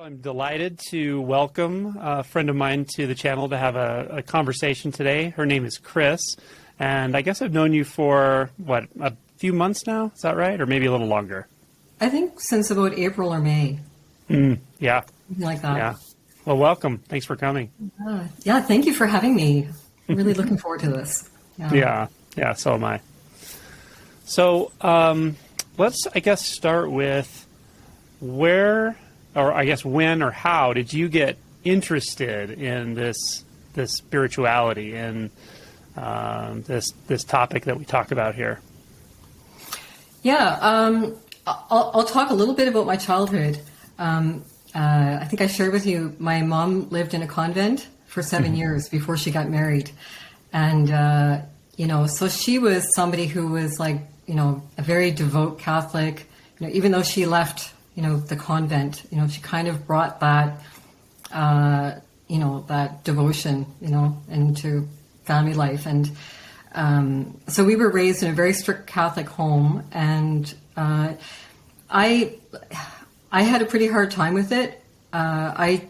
I'm delighted to welcome a friend of mine to the channel to have a conversation today. Her name is Chris, and I guess I've known you for, what, a few months now? Is that right? Or maybe a little longer? I think since about April or May. Yeah. Something like that. Yeah. Well, welcome. Thanks for coming. Yeah, thank you for having me. I'm really looking forward to this. Yeah, so am I. So let's, I guess, start with when or how did you get interested in this spirituality and this topic that we talk about here? Yeah, I'll talk a little bit about my childhood. I think I shared with you, my mom lived in a convent for 7 years before she got married. And, so she was somebody who was like, a very devout Catholic, even though she left, the convent, she kind of brought that, that devotion, into family life. And so we were raised in a very strict Catholic home, and I had a pretty hard time with it. I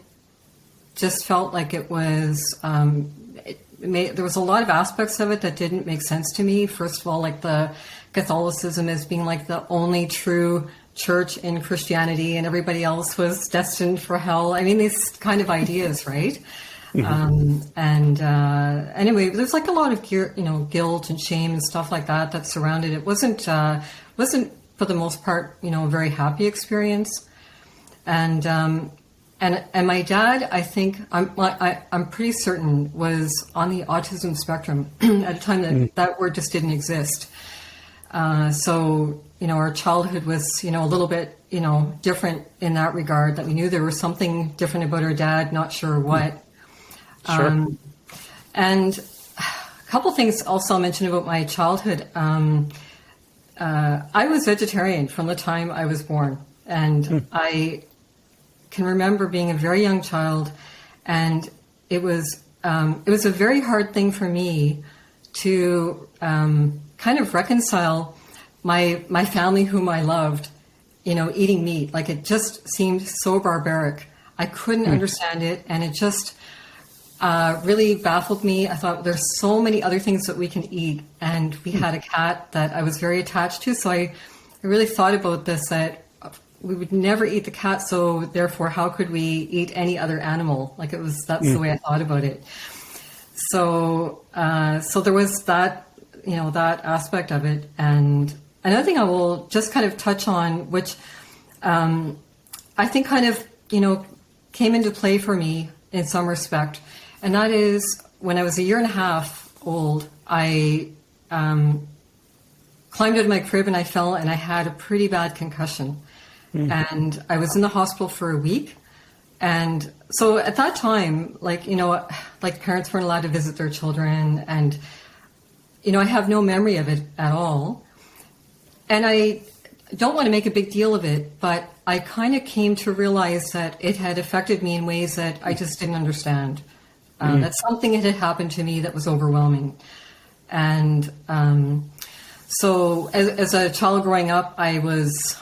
just felt like it was, there was a lot of aspects of it that didn't make sense to me. First of all, like the Catholicism as being like the only true church in Christianity, and everybody else was destined for hell. I mean, these kind of ideas, right? Anyway, there's like a lot of guilt and shame and stuff like that surrounded it. Wasn't for the most part, a very happy experience. And my dad, I think, I'm pretty certain, was on the autism spectrum at a time that word just didn't exist. So, our childhood was, a little bit, different in that regard, that we knew there was something different about our dad, not sure what. Sure. And a couple things also I'll mention about my childhood. I was vegetarian from the time I was born, and I can remember being a very young child, and it was a very hard thing for me to kind of reconcile my family, whom I loved, eating meat. Like, it just seemed so barbaric. I couldn't understand it, and it just really baffled me. I thought, there's so many other things that we can eat, and we had a cat that I was very attached to, so I really thought about this, that we would never eat the cat, so therefore how could we eat any other animal? Like, that's the way I thought about it. So there was that, that aspect of it. And another thing I will just kind of touch on, which I think kind of, came into play for me in some respect. And that is, when I was 1.5 years old, I climbed out of my crib and I fell, and I had a pretty bad concussion. And I was in the hospital for a week. And so at that time, like parents weren't allowed to visit their children. And, I have no memory of it at all. And I don't want to make a big deal of it, but I kind of came to realize that it had affected me in ways that I just didn't understand. That something had happened to me that was overwhelming. And so as a child growing up, I was...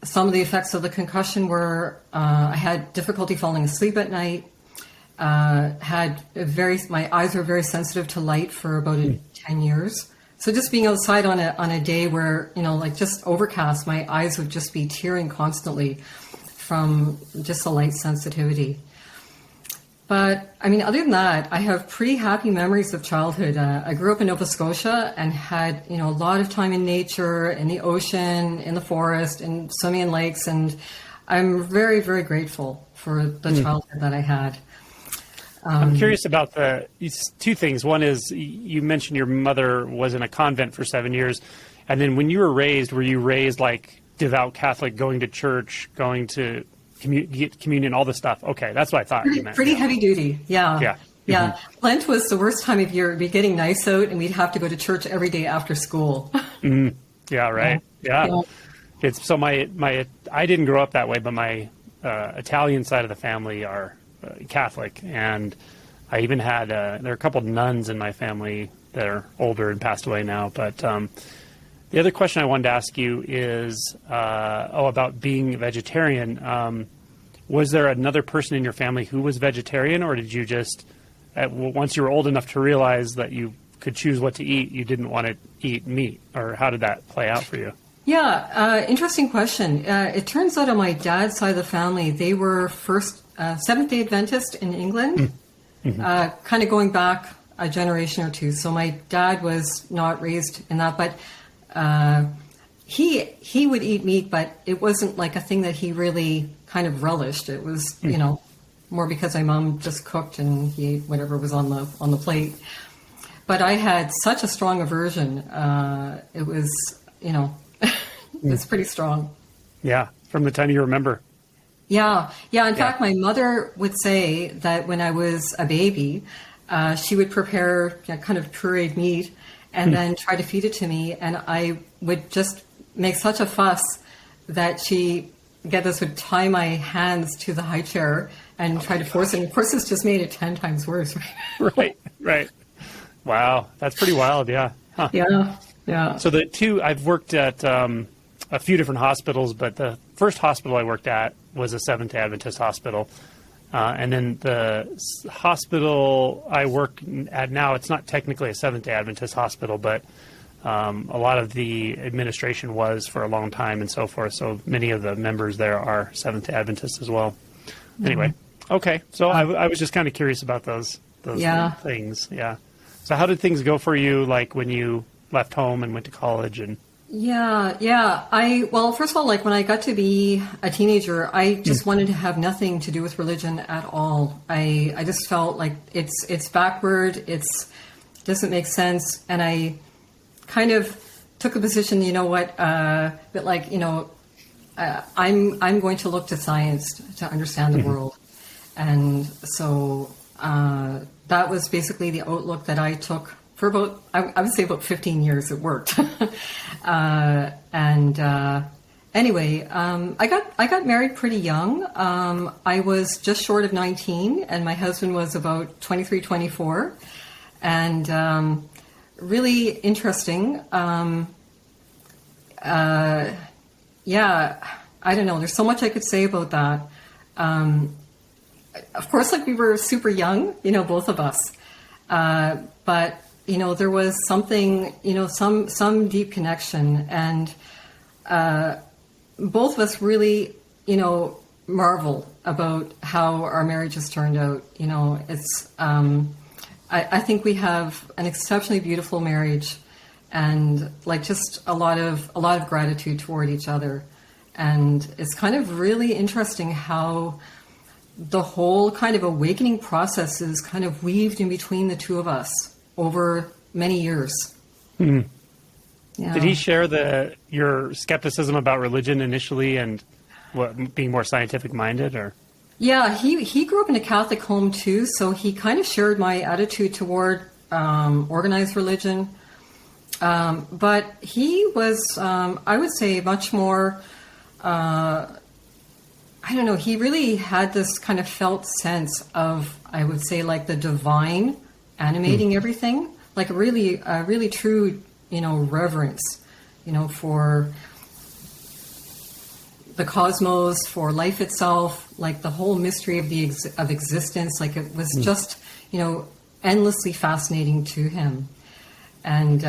some of the effects of the concussion were I had difficulty falling asleep at night. My eyes were very sensitive to light for about 10 years. So just being outside on a day where, like just overcast, my eyes would just be tearing constantly from just the light sensitivity. But I mean, other than that, I have pretty happy memories of childhood. I grew up in Nova Scotia and had, a lot of time in nature, in the ocean, in the forest, and swimming in lakes. And I'm very, very grateful for the childhood that I had. I'm curious about two things. One is, you mentioned your mother was in a convent for 7 years. And then when you were you raised like devout Catholic, going to church, going to communion, all this stuff? Okay, that's what I thought you meant. Pretty heavy duty, yeah. Lent was the worst time of year. It'd be getting nice out, and we'd have to go to church every day after school. Yeah, right. Yeah. It's so I didn't grow up that way, but my Italian side of the family are Catholic, and I even had there are a couple of nuns in my family that are older and passed away now. But the other question I wanted to ask you is about being vegetarian. Was there another person in your family who was vegetarian, or did you just, once you were old enough to realize that you could choose what to eat, you didn't want to eat meat? Or how did that play out for you? Yeah, interesting question. It turns out on my dad's side of the family, they were first Seventh-day Adventist in England, kind of going back a generation or two. So my dad was not raised in that, but he would eat meat, but it wasn't like a thing that he really kind of relished. It was, you know, more because my mom just cooked and he ate whatever was on the plate. But I had such a strong aversion. It was, you know, it's pretty strong. Yeah, from the time you remember. Yeah. In fact, my mother would say that when I was a baby, she would prepare kind of pureed meat and then try to feed it to me. And I would just make such a fuss that would tie my hands to the high chair and try to force it. And of course, this just made it 10 times worse. Right. Wow. That's pretty wild. Yeah. Huh. Yeah. So I've worked at a few different hospitals, but the first hospital I worked at was a Seventh-day Adventist hospital. And then the hospital I work at now, it's not technically a Seventh-day Adventist hospital, but a lot of the administration was for a long time and so forth. So many of the members there are Seventh-day Adventists as well. Anyway, okay. So I was just kind of curious about those things. Yeah. So how did things go for you, like when you left home and went to college? And well, first of all, like when I got to be a teenager, I just wanted to have nothing to do with religion at all. I just felt like it's backward. It doesn't make sense. And I kind of took a position, you know what, that like, you know, I'm going to look to science to understand the world. And so that was basically the outlook that I took for about, I would say about 15 years. It worked. Anyway, I got married pretty young. I was just short of 19 and my husband was about 23, 24. And really interesting. I don't know. There's so much I could say about that. Of course, like we were super young, you know, both of us. But, you know, there was something, you know, some deep connection. And both of us really, you know, marvel about how our marriages turned out. You know, it's, I think we have an exceptionally beautiful marriage and like just a lot of gratitude toward each other. And it's kind of really interesting how the whole kind of awakening process is kind of weaved in between the two of us over many years. Mm. Yeah. Did he share your skepticism about religion initially and being more scientific minded, or? Yeah, he grew up in a Catholic home too, so he kind of shared my attitude toward organized religion. But he was, I would say, much more, I don't know, he really had this kind of felt sense of, I would say, like the divine animating everything, like a really true, you know, reverence, you know, for the cosmos, for life itself, like the whole mystery of existence. Like it was just, you know, endlessly fascinating to him. And,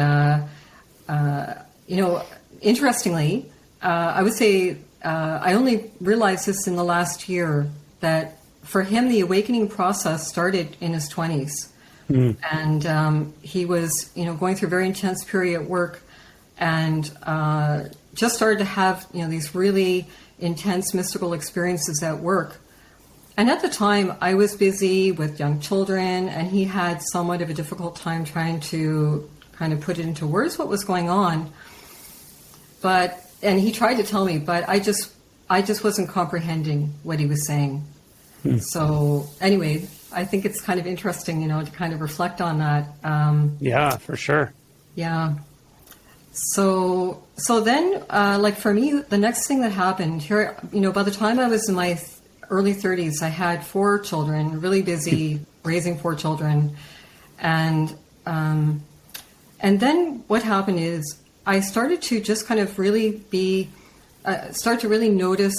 you know, interestingly, I would say I only realized this in the last year that for him, the awakening process started in his 20s. And he was, you know, going through a very intense period at work and just started to have, you know, these really intense mystical experiences at work. And at the time, I was busy with young children, and he had somewhat of a difficult time trying to kind of put it into words what was going on. And he tried to tell me, but I just wasn't comprehending what he was saying. So anyway, I think it's kind of interesting, you know, to kind of reflect on that. Yeah, for sure. Yeah. So then, like for me, the next thing that happened here, you know, by the time I was in my early 30s, I had 4 children, really busy raising 4 children. And then what happened is I started to just kind of really start to really notice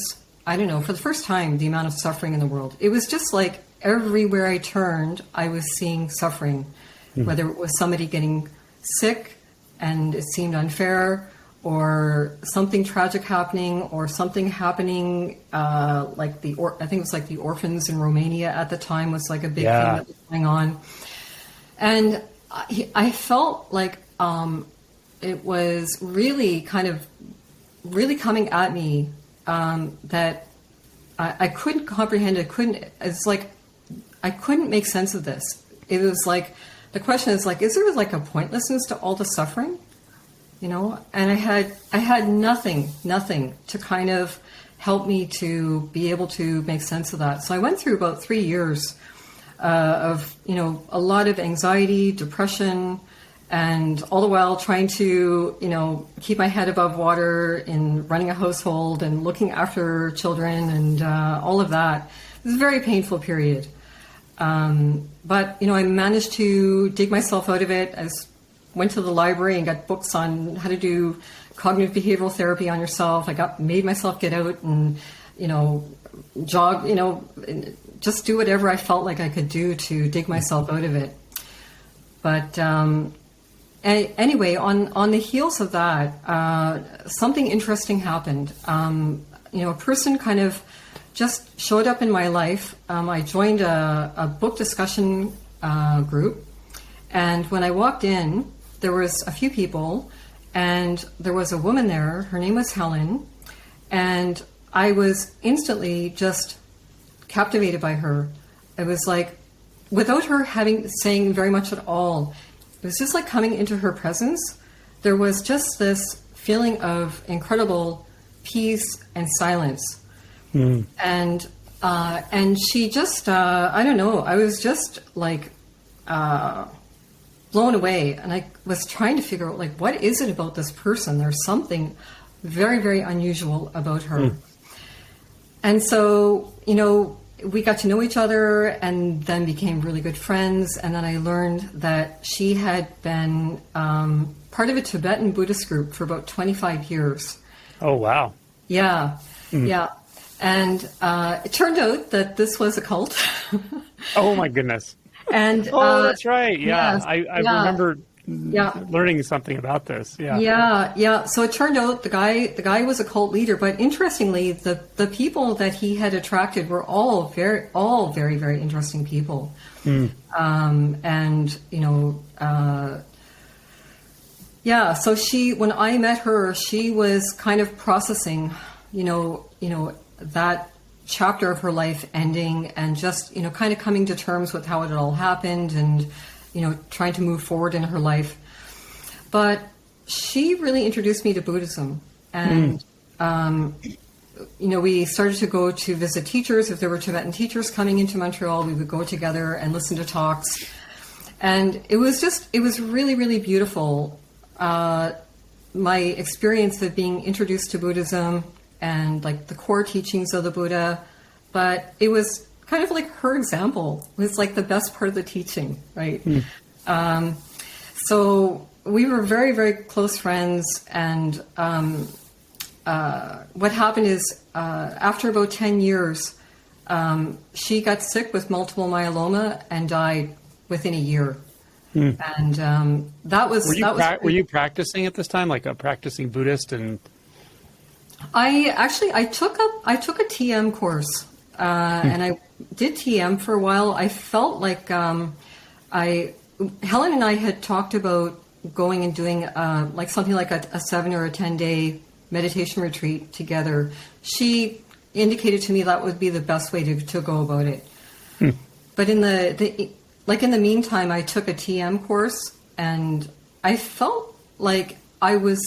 I don't know, for the first time, the amount of suffering in the world. It was just like everywhere I turned, I was seeing suffering, whether it was somebody getting sick and it seemed unfair, or something tragic happening, or something happening like I think it was like the orphans in Romania at the time was like a big thing that was going on. And I felt like it was really kind of really coming at me that I couldn't comprehend it. It's like I couldn't make sense of this. It was like the question is like, is there like a pointlessness to all the suffering? You know, and I had nothing to kind of help me to be able to make sense of that. So I went through about 3 years of, you know, a lot of anxiety, depression, and all the while trying to, you know, keep my head above water in running a household and looking after children and all of that. It was a very painful period. But, you know, I managed to dig myself out of it. I went to the library and got books on how to do cognitive behavioral therapy on yourself. I made myself get out and, you know, jog, you know, just do whatever I felt like I could do to dig myself out of it. But anyway, on the heels of that, something interesting happened. You know, a person kind of just showed up in my life. I joined a book discussion group, and when I walked in, there was a few people, and there was a woman there. Her name was Helen, and I was instantly just captivated by her. It was like, without her saying very much at all, it was just like coming into her presence. There was just this feeling of incredible peace and silence. And she just, I don't know, I was just like blown away. And I was trying to figure out, like, what is it about this person? There's something very, very unusual about her. And so, you know, we got to know each other and then became really good friends. And then I learned that she had been part of a Tibetan Buddhist group for about 25 years. Oh, wow. Yeah. Yeah. And it turned out that this was a cult. Oh, my goodness. And that's right. Yeah. Yes, I remember learning something about this. Yeah. So it turned out the guy was a cult leader, but interestingly, the people that he had attracted were all very, very interesting people. And you know, so when I met her, she was kind of processing, you know, that chapter of her life ending, and just, you know, kind of coming to terms with how it all happened, and, you know, trying to move forward in her life. But she really introduced me to Buddhism, and you know, we started to go to visit teachers. If there were Tibetan teachers coming into Montreal, we would go together and listen to talks, and it was really, really beautiful. My experience of being introduced to Buddhism and like the core teachings of the Buddha, but it was kind of like her example was like the best part of the teaching, right? So we were very, very close friends, and what happened is after about 10 years, she got sick with multiple myeloma and died within a year. And that was... Were you practicing at this time, like a practicing Buddhist? And I took a TM course, and I did TM for a while. I felt like Helen and I had talked about going and doing like something like a 7 or a 10-day meditation retreat together. She indicated to me that would be the best way to go about it. But in the meantime, I took a TM course, and I felt like I was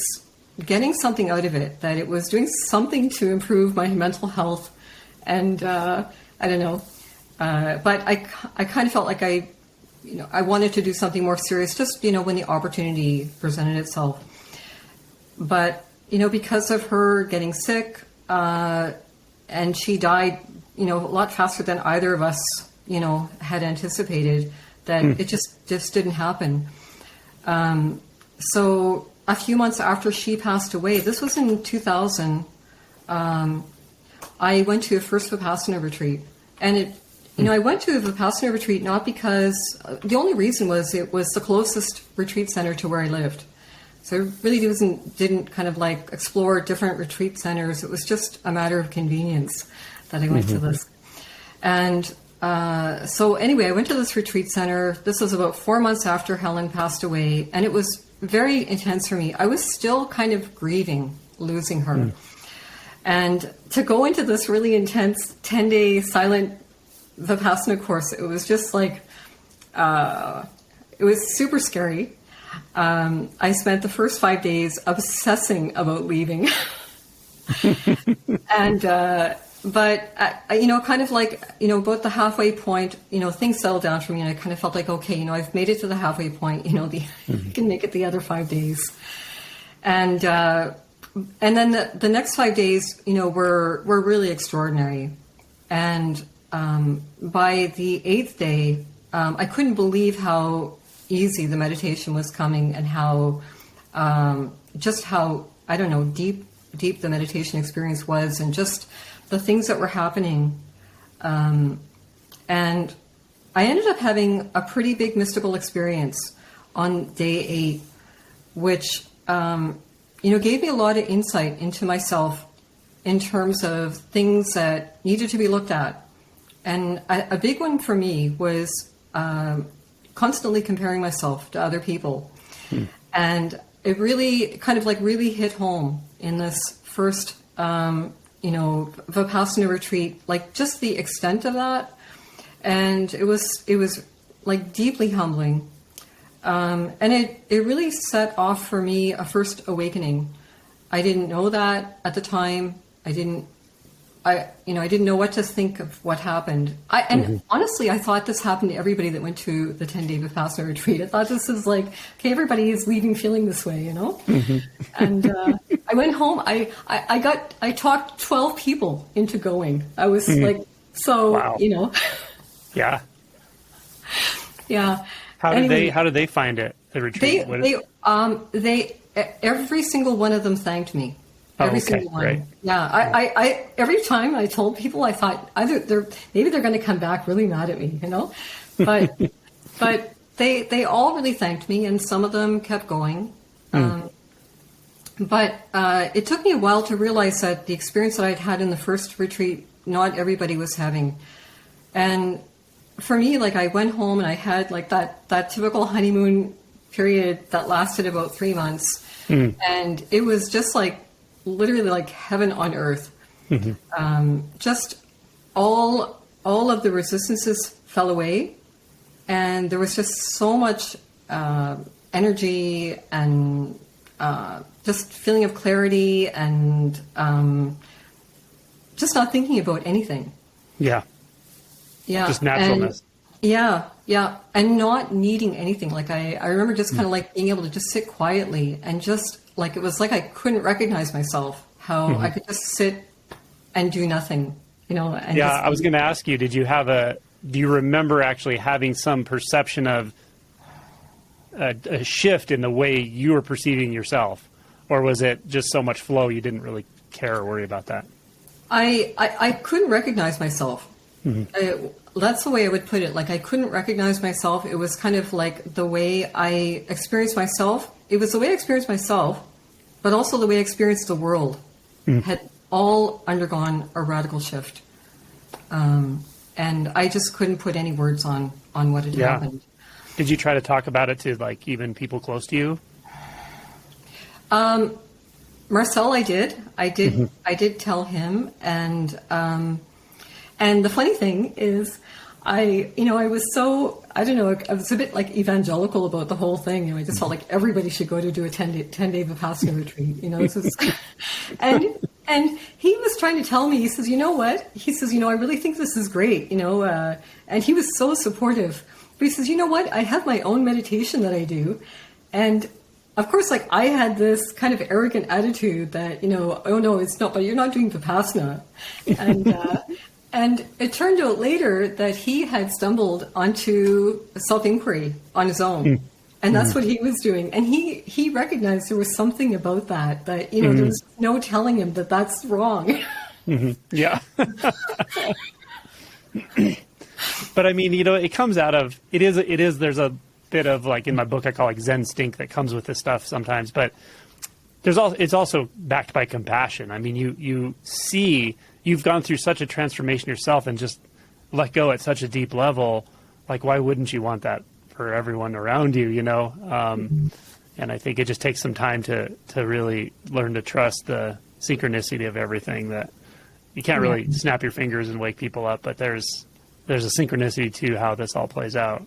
getting something out of it, that it was doing something to improve my mental health. And I don't know, but I kind of felt like I wanted to do something more serious, just, you know, when the opportunity presented itself. But, you know, because of her getting sick, and she died, you know, a lot faster than either of us, you know, had anticipated, that it just didn't happen. So a few months after she passed away, this was in 2000, I went to a first Vipassana retreat. And I went to a Vipassana retreat not because, the only reason was it was the closest retreat center to where I lived. So I really didn't kind of like explore different retreat centers. It was just a matter of convenience that I went to this. And so anyway, I went to this retreat center. This was about 4 months after Helen passed away. And it was very intense for me. I was still kind of grieving losing her. And to go into this really intense 10-day silent Vipassana course, it was just like, it was super scary. I spent the first 5 days obsessing about leaving. And, but, kind of like, about the halfway point, things settled down for me and I kind of felt like, okay, I've made it to the halfway point, I can make it the other 5 days. And then the next 5 days, were really extraordinary. And, by the 8th day, I couldn't believe how easy the meditation was coming and how, deep the meditation experience was and just the things that were happening. And I ended up having a pretty big mystical experience on day 8, which, gave me a lot of insight into myself in terms of things that needed to be looked at. And a big one for me was constantly comparing myself to other people. And it really kind of like really hit home in this first, Vipassana retreat, like just the extent of that. And it was like deeply humbling. And it really set off for me a first awakening. I didn't know that at the time. I didn't know what to think of what happened. Honestly, I thought this happened to everybody that went to the 10-day Vipassana retreat. I thought this is like, okay, everybody is leaving feeling this way, And I went home. I talked 12 people into going. I was like, so, wow. Yeah. Yeah. How did they find it? The retreat? They every single one of them thanked me. Every single one. Right. Yeah. I every time I told people, I thought maybe they're going to come back really mad at me, but, but they all really thanked me and some of them kept going. But it took me a while to realize that the experience that I'd had in the first retreat, not everybody was having. And for me, like I went home and I had like that typical honeymoon period that lasted about 3 months. And it was just like, literally like heaven on earth. Just all of the resistances fell away, and there was just so much energy and just feeling of clarity and just not thinking about anything. Yeah. Just naturalness. And not needing anything. Like I remember just kind of like being able to just sit quietly and just like, it was like I couldn't recognize myself, how I could just sit and do nothing, And I was going to ask you, do you remember actually having some perception of a shift in the way you were perceiving yourself? Or was it just so much flow you didn't really care or worry about that? I couldn't recognize myself. That's the way I would put it. Like I couldn't recognize myself. It was kind of like the way I experienced myself. It was the way I experienced myself, but also the way I experienced the world had all undergone a radical shift. And I just couldn't put any words on what had happened. Did you try to talk about it to like even people close to you? Marcel, I did. I did tell him. And the funny thing is, I was so, I was a bit like evangelical about the whole thing. I just felt like everybody should go to do a 10-day Vipassana retreat. This is, and he was trying to tell me, he says, you know what? He says, I really think this is great, and he was so supportive. But he says, you know what? I have my own meditation that I do. And of course, like I had this kind of arrogant attitude that, oh no, it's not, but you're not doing Vipassana. And it turned out later that he had stumbled onto self-inquiry on his own. And that's what he was doing. And he recognized there was something about that, there was no telling him that that's wrong. Yeah. But I mean, it comes out of, there's a bit of, like in my book, I call like Zen stink that comes with this stuff sometimes, but it's also backed by compassion. I mean, you see, you've gone through such a transformation yourself and just let go at such a deep level. Like, why wouldn't you want that for everyone around you, And I think it just takes some time to really learn to trust the synchronicity of everything, that you can't really snap your fingers and wake people up, but there's a synchronicity to how this all plays out.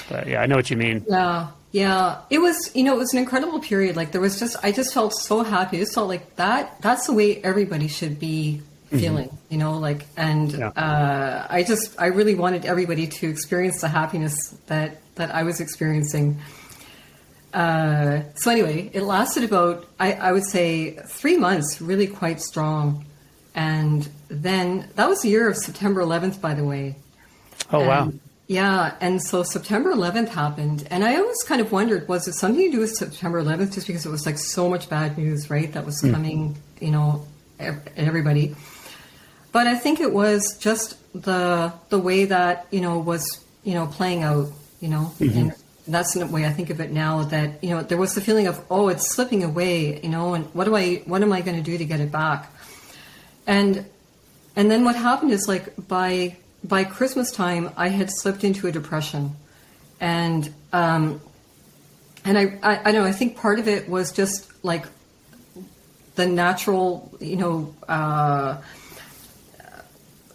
But yeah, I know what you mean. Yeah. It was, it was an incredible period. Like I just felt so happy. I just felt like that's the way everybody should be feeling, I really wanted everybody to experience the happiness that I was experiencing. So anyway, it lasted about, I would say 3 months, really quite strong. And then that was the year of September 11th, by the way. Oh, wow. Yeah. And so September 11th happened. And I always kind of wondered, was it something to do with September 11th? Just because it was like so much bad news, right? That was coming, everybody. But I think it was just the way that, was, playing out, and that's the way I think of it now, that, there was the feeling of, oh, it's slipping away, and what am I going to do to get it back? And then what happened is, like, by Christmas time, I had slipped into a depression. And I don't know, I think part of it was just like the natural,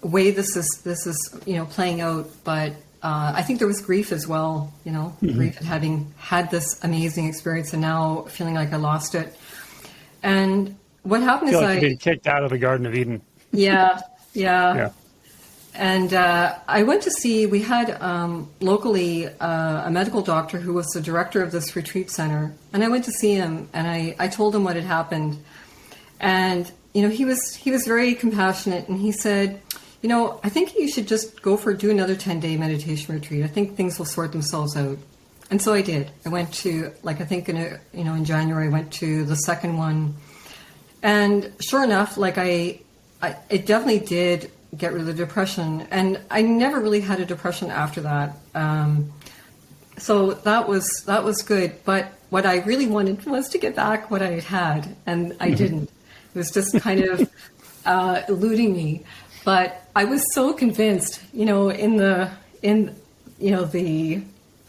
way this is playing out, but I think there was grief as well, grief at having had this amazing experience and now feeling like I lost it. And what happened is you've been kicked out of the Garden of Eden. Yeah. And I went to see, we had locally a medical doctor who was the director of this retreat center, and I went to see him, and I told him what had happened. And he was very compassionate, and he said, I think you should just do another 10-day meditation retreat. I think things will sort themselves out. And so I did. I went to, like, I think in January, I went to the second one. And sure enough, like it definitely did get rid of the depression. And I never really had a depression after that. So that was good. But what I really wanted was to get back what I had, and I didn't. It was just kind of eluding me. But I was so convinced, in the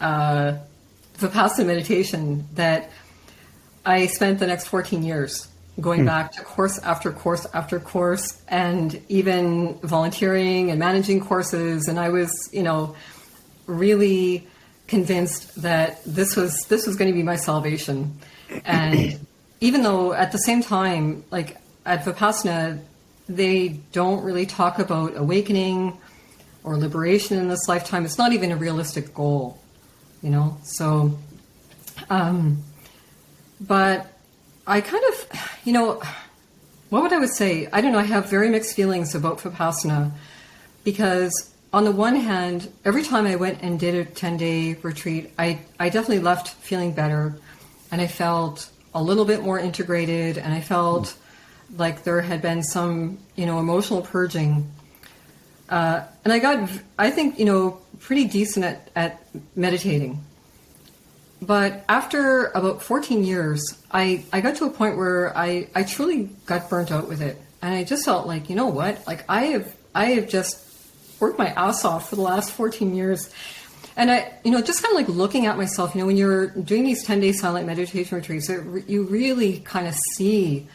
Vipassana meditation, that I spent the next 14 years going back to course after course after course, and even volunteering and managing courses. And I was, really convinced that this was going to be my salvation. And even though at the same time, like at Vipassana, they don't really talk about awakening or liberation in this lifetime. It's not even a realistic goal, So, but I kind of, what would I would say? I don't know. I have very mixed feelings about Vipassana, because on the one hand, every time I went and did a 10-day retreat, I definitely left feeling better, and I felt a little bit more integrated, and I felt like there had been some, emotional purging. And I got, I think, pretty decent at meditating. But after about 14 years, I got to a point where I truly got burnt out with it. And I just felt like, you know what? Like I have just worked my ass off for the last 14 years. And I, just kind of like looking at myself, when you're doing these 10-day silent meditation retreats, you really kind of see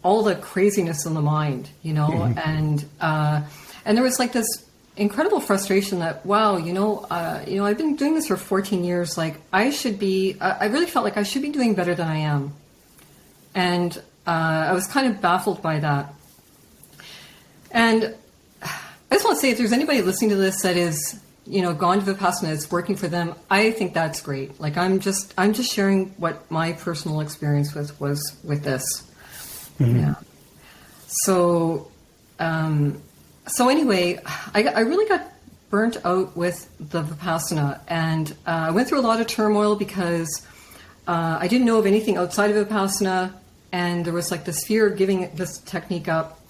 all the craziness in the mind, and there was like this incredible frustration that, wow, I've been doing this for 14 years. Like I really felt like I should be doing better than I am. And I was kind of baffled by that. And I just want to say, if there's anybody listening to this that is, gone to Vipassana, it's working for them, I think that's great. Like I'm just sharing what my personal experience was with this. Yeah. So anyway, I really got burnt out with the Vipassana, and I went through a lot of turmoil because I didn't know of anything outside of Vipassana, and there was like this fear of giving this technique up.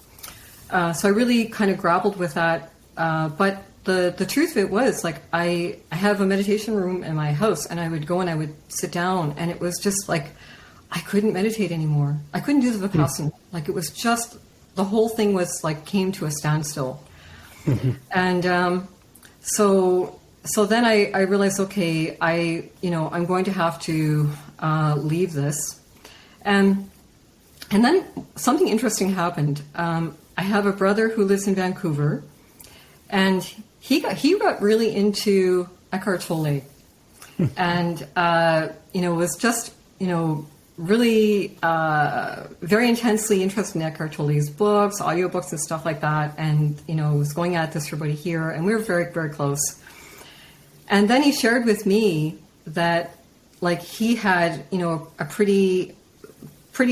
so I really kind of grappled with that. But the truth of it was, like, I have a meditation room in my house, and I would go and I would sit down, and it was just like I couldn't meditate anymore. I couldn't do the Vipassana. Like, it was just, the whole thing was like came to a standstill. And so then I realized, okay, I'm going to have to leave this. And then something interesting happened. I have a brother who lives in Vancouver, and he got really into Eckhart Tolle, and was just really very intensely interested in Eckhart Tolle's books, audiobooks, and stuff like that, and was going at this for about a year, and we were very, very close. And then he shared with me that, like, he had a pretty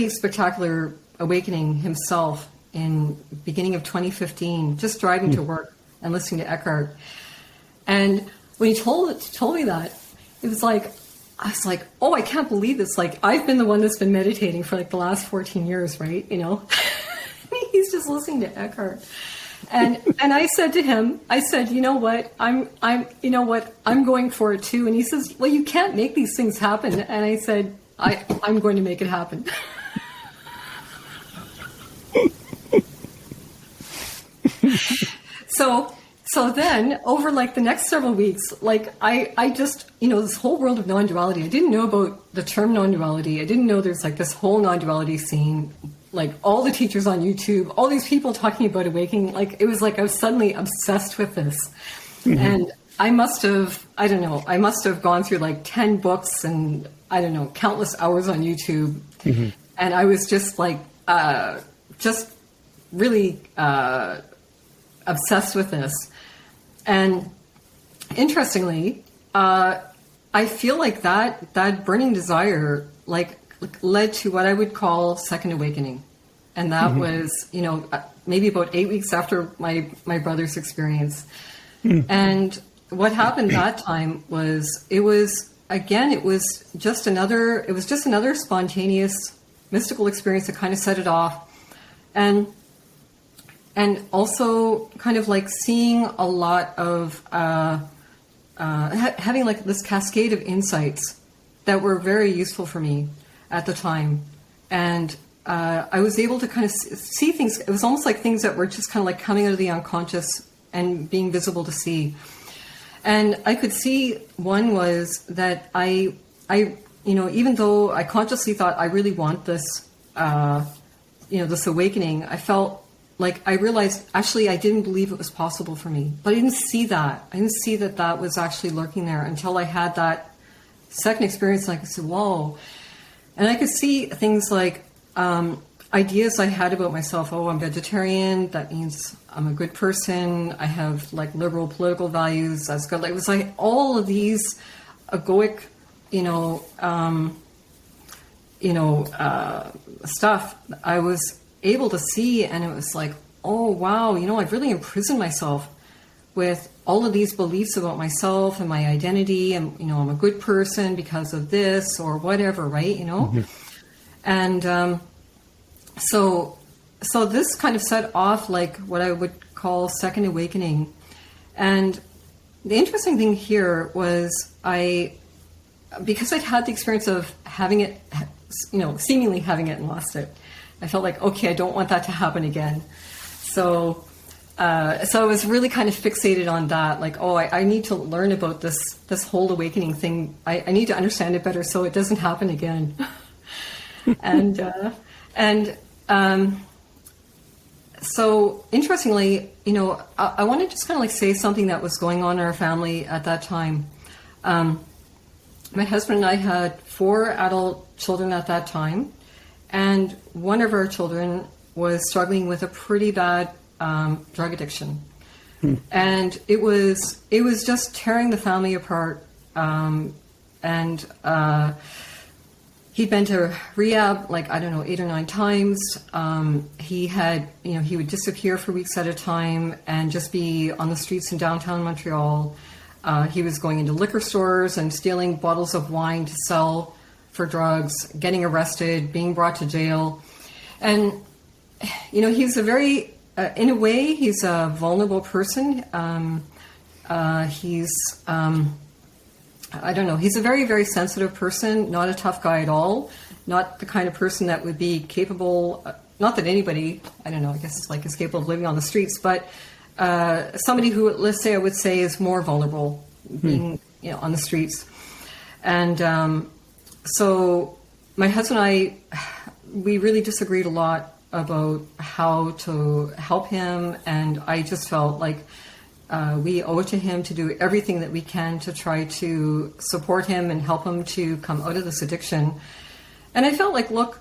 spectacular awakening himself in beginning of 2015, just driving to work and listening to Eckhart. And when he told me that, it was like, I was like, oh, I can't believe this. Like, I've been the one that's been meditating for like the last 14 years, right? He's just listening to Eckhart. And I said to him, I said, you know what? I'm going for it too. And he says, well, you can't make these things happen. And I said, I'm going to make it happen. So then over like the next several weeks, like I just, this whole world of non-duality, I didn't know about the term non-duality. I didn't know there's like this whole non-duality scene, like all the teachers on YouTube, all these people talking about awakening. Like, it was like I was suddenly obsessed with this. And I must have gone through like 10 books and countless hours on YouTube. And I was just like, just really obsessed with this. And interestingly, I feel like that burning desire like led to what I would call second awakening. And that was, maybe about 8 weeks after my brother's experience. And what happened that time was, it was just another spontaneous mystical experience that kind of set it off. And also kind of like seeing a lot of, having like this cascade of insights that were very useful for me at the time. And I was able to kind of see things. It was almost like things that were just kind of like coming out of the unconscious and being visible to see. And I could see one was that I even though I consciously thought I really want this, this awakening, I felt like I realized actually I didn't believe it was possible for me. But I didn't see that. I didn't see that was actually lurking there until I had that second experience. Like, I said, whoa. And I could see things like ideas I had about myself. Oh, I'm vegetarian. That means I'm a good person. I have like liberal political values. That's good. Like, it was like all of these egoic, stuff I was able to see, and it was like, oh wow, I've really imprisoned myself with all of these beliefs about myself and my identity, and I'm a good person because of this or whatever, right? And so this kind of set off like what I would call second awakening. And the interesting thing here was because I'd had the experience of having it, seemingly having it and lost it, I felt like, okay, I don't want that to happen again. So I was really kind of fixated on that. Like, oh, I need to learn about this whole awakening thing. I need to understand it better so it doesn't happen again. So interestingly, I want to just kind of like say something that was going on in our family at that time. My husband and I had 4 adult children at that time. And one of our children was struggling with a pretty bad drug addiction. And it was just tearing the family apart. And he'd been to rehab, 8 or 9 times. He had, he would disappear for weeks at a time and just be on the streets in downtown Montreal. He was going into liquor stores and stealing bottles of wine to sell for drugs, getting arrested, being brought to jail. And, he was a very in a way, he's a vulnerable person. He's, I don't know, he's a very, very sensitive person, not a tough guy at all, not the kind of person that would be capable, not that anybody, I don't know, I guess is capable of living on the streets, but somebody who, let's say, I would say is more vulnerable being, on the streets. And so my husband and I, we really disagreed a lot about how to help him, and I just felt like we owe it to him to do everything that we can to try to support him and help him to come out of this addiction. And I felt like, look,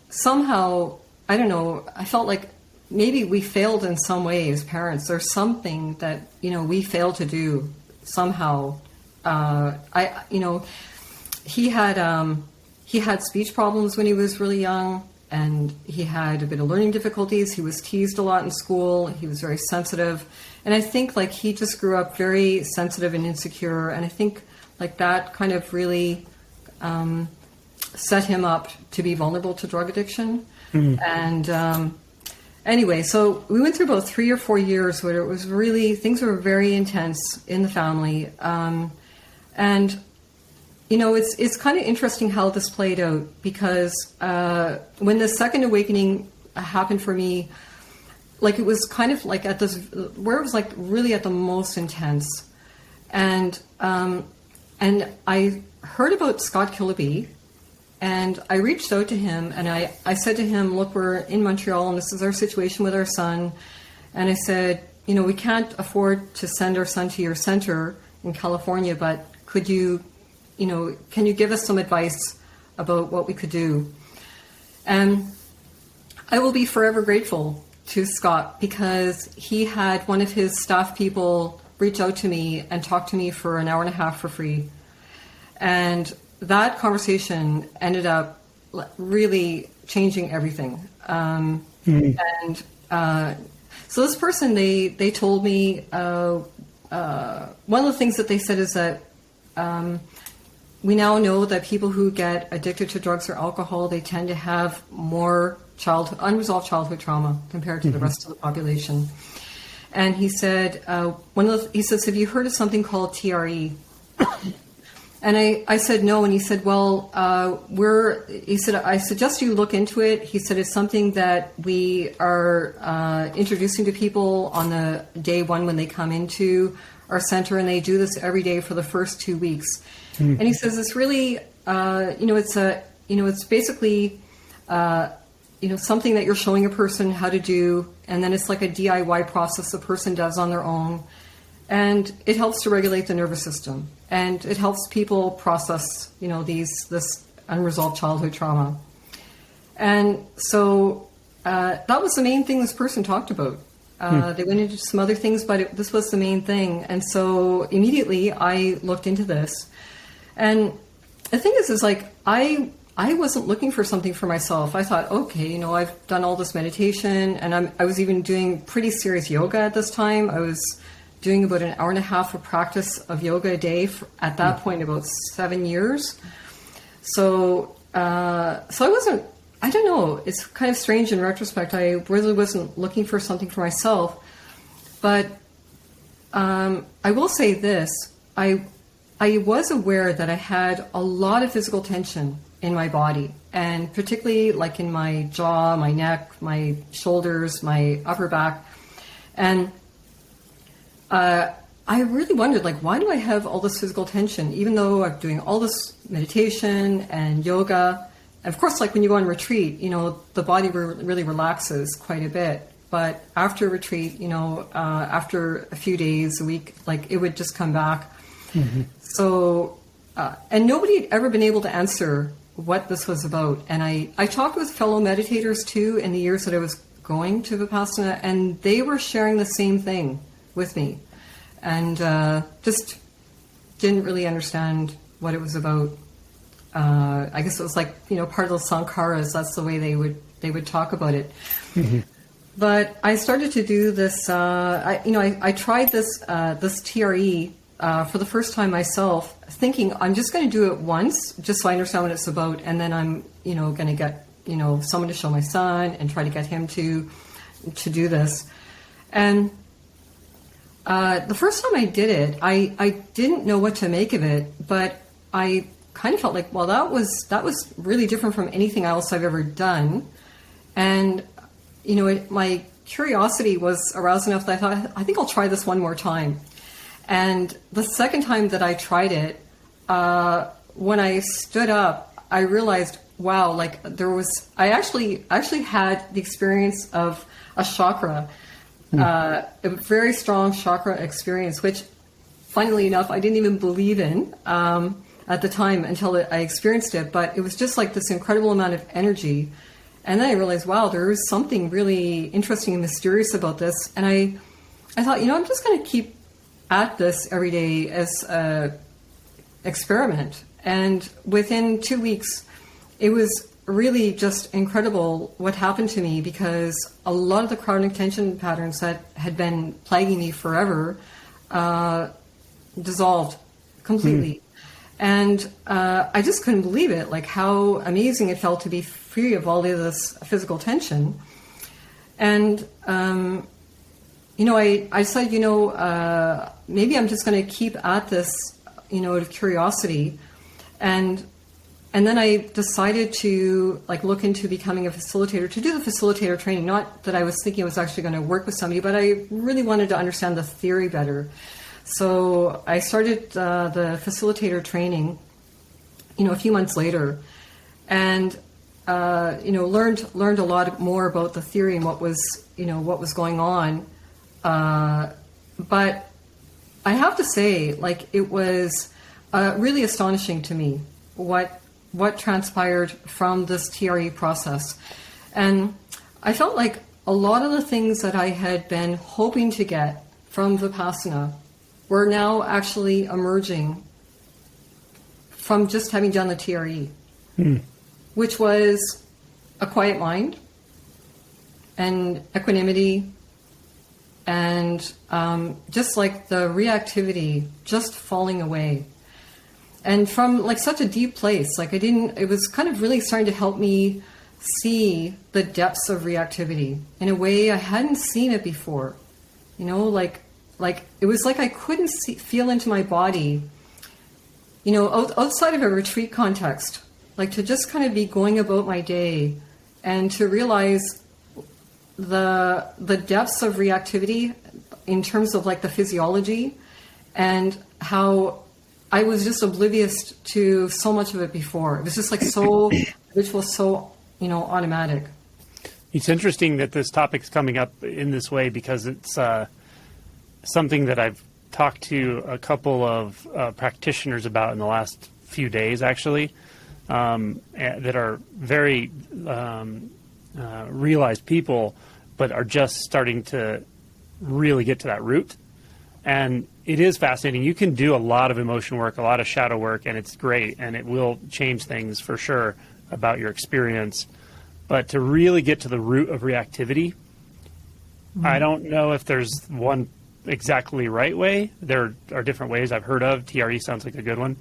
somehow, I don't know, I felt like maybe we failed in some way as parents. There's something that, we failed to do somehow. He had speech problems when he was really young, and he had a bit of learning difficulties. He was teased a lot in school. He was very sensitive. And I think he just grew up very sensitive and insecure. And I think that kind of really set him up to be vulnerable to drug addiction. Mm. And anyway, so we went through about 3 or 4 years where it was really, things were very intense in the family. And it's kind of interesting how this played out, because when the second awakening happened for me, it was kind of at this, where it was really at the most intense. And I heard about Scott Killaby, and I reached out to him, and I said to him, look, we're in Montreal, and this is our situation with our son. And I said, we can't afford to send our son to your center in California, but could you, can you give us some advice about what we could do? And I will be forever grateful to Scott, because he had one of his staff people reach out to me and talk to me for an hour and a half for free. And that conversation ended up really changing everything. And so this person, they told me, one of the things that they said is that we now know that people who get addicted to drugs or alcohol, they tend to have more unresolved childhood trauma compared to the rest of the population. And he said, he says, have you heard of something called TRE? And I said no, and he said, well, I suggest you look into it. He said, it's something that we are introducing to people on the day one when they come into our center, and they do this every day for the first 2 weeks. And he says, it's really, it's basically, something that you're showing a person how to do, and then it's like a DIY process the person does on their own. And it helps to regulate the nervous system, and it helps people process, this unresolved childhood trauma. And so that was the main thing this person talked about. They went into some other things, but this was the main thing. And so immediately I looked into this. And the thing is I wasn't looking for something for myself. I thought, okay, I've done all this meditation, and I was even doing pretty serious yoga at this time. I was doing about an hour and a half of practice of yoga a day for, at that point, about 7 years. So I wasn't, I don't know, it's kind of strange in retrospect. I really wasn't looking for something for myself. But I will say this, I was aware that I had a lot of physical tension in my body, and particularly in my jaw, my neck, my shoulders, my upper back. And I really wondered, why do I have all this physical tension, even though I'm doing all this meditation and yoga? And of course, when you go on retreat, the body really relaxes quite a bit. But after retreat, after a few days, a week, it would just come back. Mm-hmm. So, and nobody had ever been able to answer what this was about. And I talked with fellow meditators too in the years that I was going to Vipassana, and they were sharing the same thing with me, and just didn't really understand what it was about. I guess it was part of the sankharas. That's the way they would talk about it. Mm-hmm. But I started to do this. I tried this TRE for the first time myself, thinking I'm just going to do it once, just so I understand what it's about, and then I'm going to get someone to show my son and try to get him to do this. And the first time I did it, I didn't know what to make of it, but I kind of felt like, well, that was really different from anything else I've ever done. And, my curiosity was aroused enough that I thought, I think I'll try this one more time. And the second time that I tried it, when I stood up, I realized, wow, like I actually had the experience of a chakra, a very strong chakra experience, which, funnily enough, I didn't even believe in at the time until I experienced it. But it was just like this incredible amount of energy. And then I realized, wow, there is something really interesting and mysterious about this. And I thought, I'm just going to keep at this every day as an experiment. And within 2 weeks, it was really just incredible what happened to me, because a lot of the chronic tension patterns that had been plaguing me forever dissolved completely. And I just couldn't believe it, like how amazing it felt to be free of all of this physical tension. And, I said, maybe I'm just going to keep at this, out of curiosity. And then I decided to look into becoming a facilitator, to do the facilitator training. Not that I was thinking I was actually going to work with somebody, but I really wanted to understand the theory better. So I started the facilitator training, a few months later, and learned a lot more about the theory and what was going on. But I have to say, it was really astonishing to me what transpired from this TRE process. And I felt like a lot of the things that I had been hoping to get from Vipassana were now actually emerging from just having done the TRE, which was a quiet mind and equanimity and just like the reactivity just falling away. And from such a deep place, it was kind of really starting to help me see the depths of reactivity in a way I hadn't seen it before. It was like I couldn't feel into my body, outside of a retreat context, to just kind of be going about my day and to realize the depths of reactivity in terms of the physiology, and how I was just oblivious to so much of it before. It was just so ritual, so, automatic. It's interesting that this topic's coming up in this way, because it's something that I've talked to a couple of practitioners about in the last few days, actually, that are very realized people, but are just starting to really get to that root. And it is fascinating. You can do a lot of emotion work, a lot of shadow work, and it's great, and it will change things for sure about your experience. But to really get to the root of reactivity, I don't know if there's one exactly right way. There are different ways I've heard of. TRE sounds like a good one.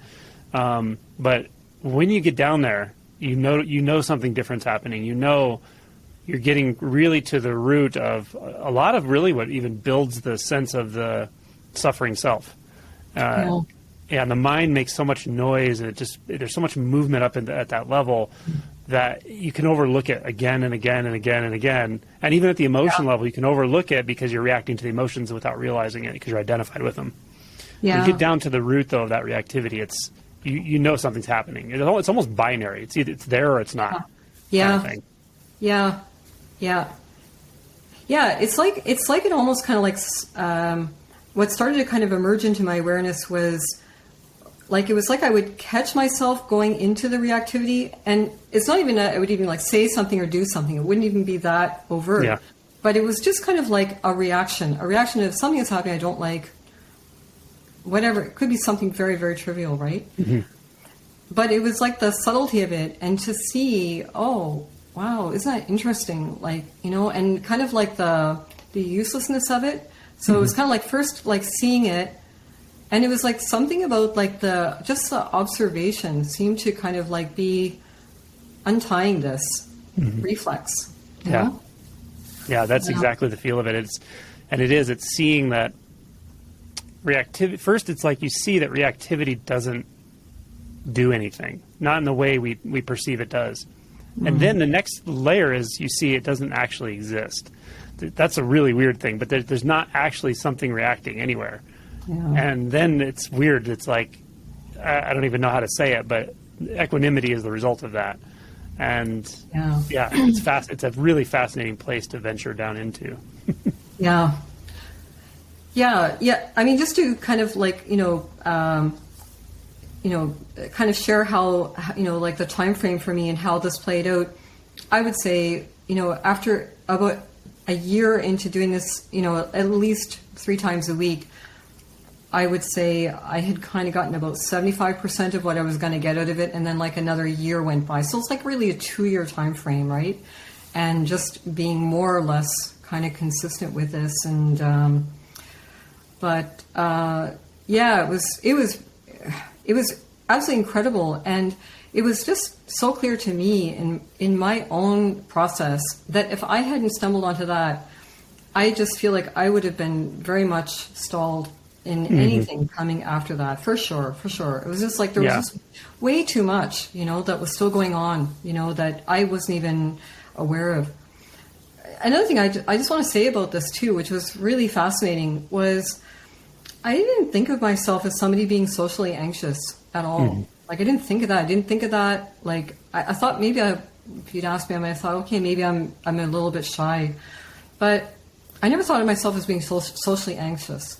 But when you get down there, you know something different's happening. You're getting really to the root of a lot of really what even builds the sense of the suffering self. And the mind makes so much noise, and there's so much movement up at that level that you can overlook it again and again and again and again. And even at the emotion level, you can overlook it because you're reacting to the emotions without realizing it, because you're identified with them. Yeah. When you get down to the root, though, of that reactivity, it's you know something's happening. It's almost binary. It's either it's there or it's not. Yeah. Kind of thing. Yeah. Yeah. Yeah. It's like it almost kind of what started to kind of emerge into my awareness was it was like I would catch myself going into the reactivity, and it's not even I would even say something or do something. It wouldn't even be that overt. Yeah. But it was just kind of like a reaction of something that's happening I don't like. Whatever. It could be something very, very trivial, right? Mm-hmm. But it was like the subtlety of it, and to see, oh, wow, isn't that interesting? And kind of like the uselessness of it. So it was kind of first seeing it, and it was something about the observation seemed to kind of be untying this, reflex. You Yeah. know? Yeah, that's Yeah. exactly the feel of it. It's seeing that reactivity. First, it's like you see that reactivity doesn't do anything, not in the way we perceive it does. And then the next layer is you see it doesn't actually exist. That's a really weird thing, but there's not actually something reacting anywhere. Yeah. And then it's weird. It's like, I don't even know how to say it, but equanimity is the result of that. And Yeah. it's a really fascinating place to venture down into. Yeah. Yeah. I mean, just to kind of like, kind of share how, like the time frame for me and how this played out, I would say, after about a year into doing this, at least 3 times a week, I would say I had kind of gotten about 75% of what I was going to get out of it. And then like another year went by. So it's like really a 2-year time frame, right? And just being more or less kind of consistent with this. And, it was absolutely incredible. And it was just so clear to me in my own process that if I hadn't stumbled onto that, I just feel like I would have been very much stalled in anything coming after that, for sure. It was just like there was just way too much, that was still going on, that I wasn't even aware of. Another thing I just want to say about this too, which was really fascinating, was I didn't think of myself as somebody being socially anxious at all. Like I didn't think of that. Like I thought maybe if you'd asked me, I might have thought, okay, maybe I'm a little bit shy, but I never thought of myself as being socially anxious.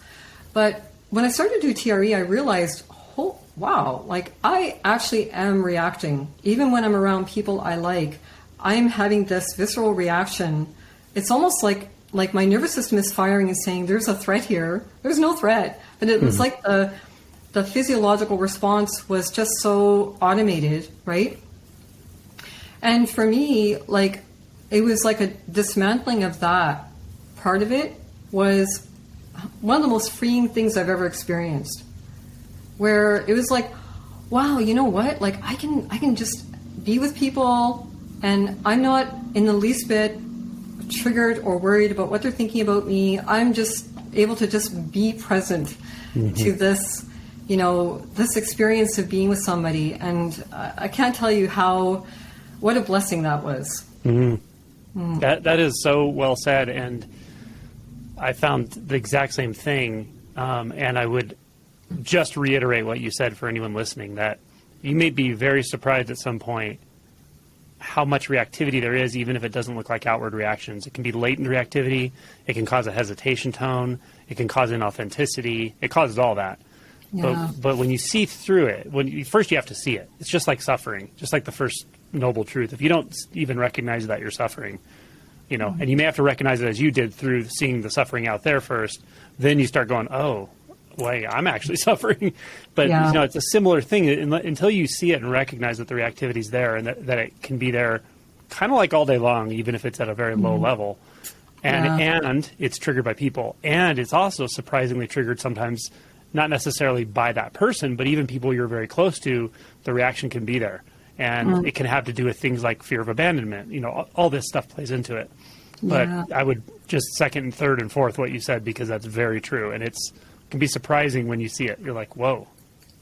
But when I started to do TRE, I realized, oh, wow, like I actually am reacting. Even when I'm around people I like, I'm having this visceral reaction. It's almost like my nervous system is firing and saying, there's a threat here. There's no threat. But it was like the physiological response was just so automated, right? And for me, like, it was like a dismantling of that part of it was one of the most freeing things I've ever experienced, where it was like, wow, you know what? Like I can just be with people and I'm not in the least bit triggered or worried about what they're thinking about me. I'm just able to just be present to this, this experience of being with somebody. And I can't tell you what a blessing that was. That is so well said. And I found the exact same thing, and I would just reiterate what you said for anyone listening, that you may be very surprised at some point how much reactivity there is, even if it doesn't look like outward reactions. It can be latent reactivity. It can cause a hesitation tone. It can cause inauthenticity. It causes all that. Yeah. But when you see through it, first you have to see it. It's just like suffering, just like the first noble truth. If you don't even recognize that you're suffering, and you may have to recognize it as you did through seeing the suffering out there first, then you start going, oh, wait, I'm actually suffering. But, it's a similar thing until you see it and recognize that the reactivity is there and that it can be there kind of like all day long, even if it's at a very low level. And it's triggered by people. And it's also surprisingly triggered sometimes, not necessarily by that person, but even people you're very close to, the reaction can be there. And it can have to do with things like fear of abandonment. All this stuff plays into it. But I would just second and third and fourth what you said, because that's very true. And it can be surprising when you see it. You're like, whoa,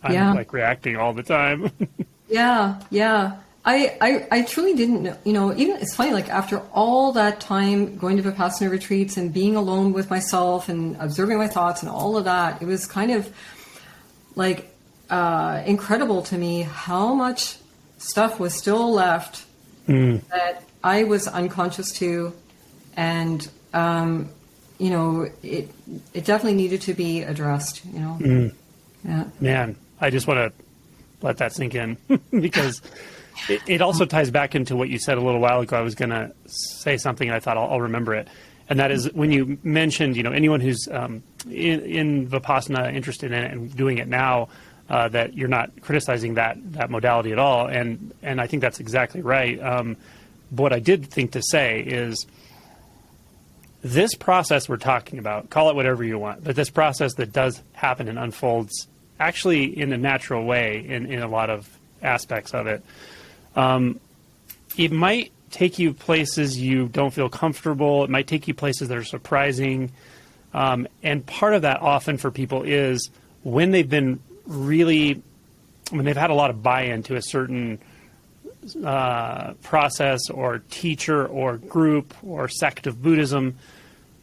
I'm like reacting all the time. Yeah. I truly didn't know, even it's funny, like after all that time going to Vipassana retreats and being alone with myself and observing my thoughts and all of that, it was kind of like incredible to me how much stuff was still left that I was unconscious to, and it definitely needed to be addressed. Yeah. Man, I just want to let that sink in because it also ties back into what you said a little while ago. I was going to say something and I thought I'll remember it, and that is when you mentioned anyone who's in Vipassana, interested in it and doing it now. That you're not criticizing that modality at all, and I think that's exactly right. But what I did think to say is this process we're talking about, call it whatever you want, but this process that does happen and unfolds actually in a natural way in a lot of aspects of it, it might take you places you don't feel comfortable. It might take you places that are surprising. And part of that often for people is when they've had a lot of buy-in to a certain process or teacher or group or sect of Buddhism.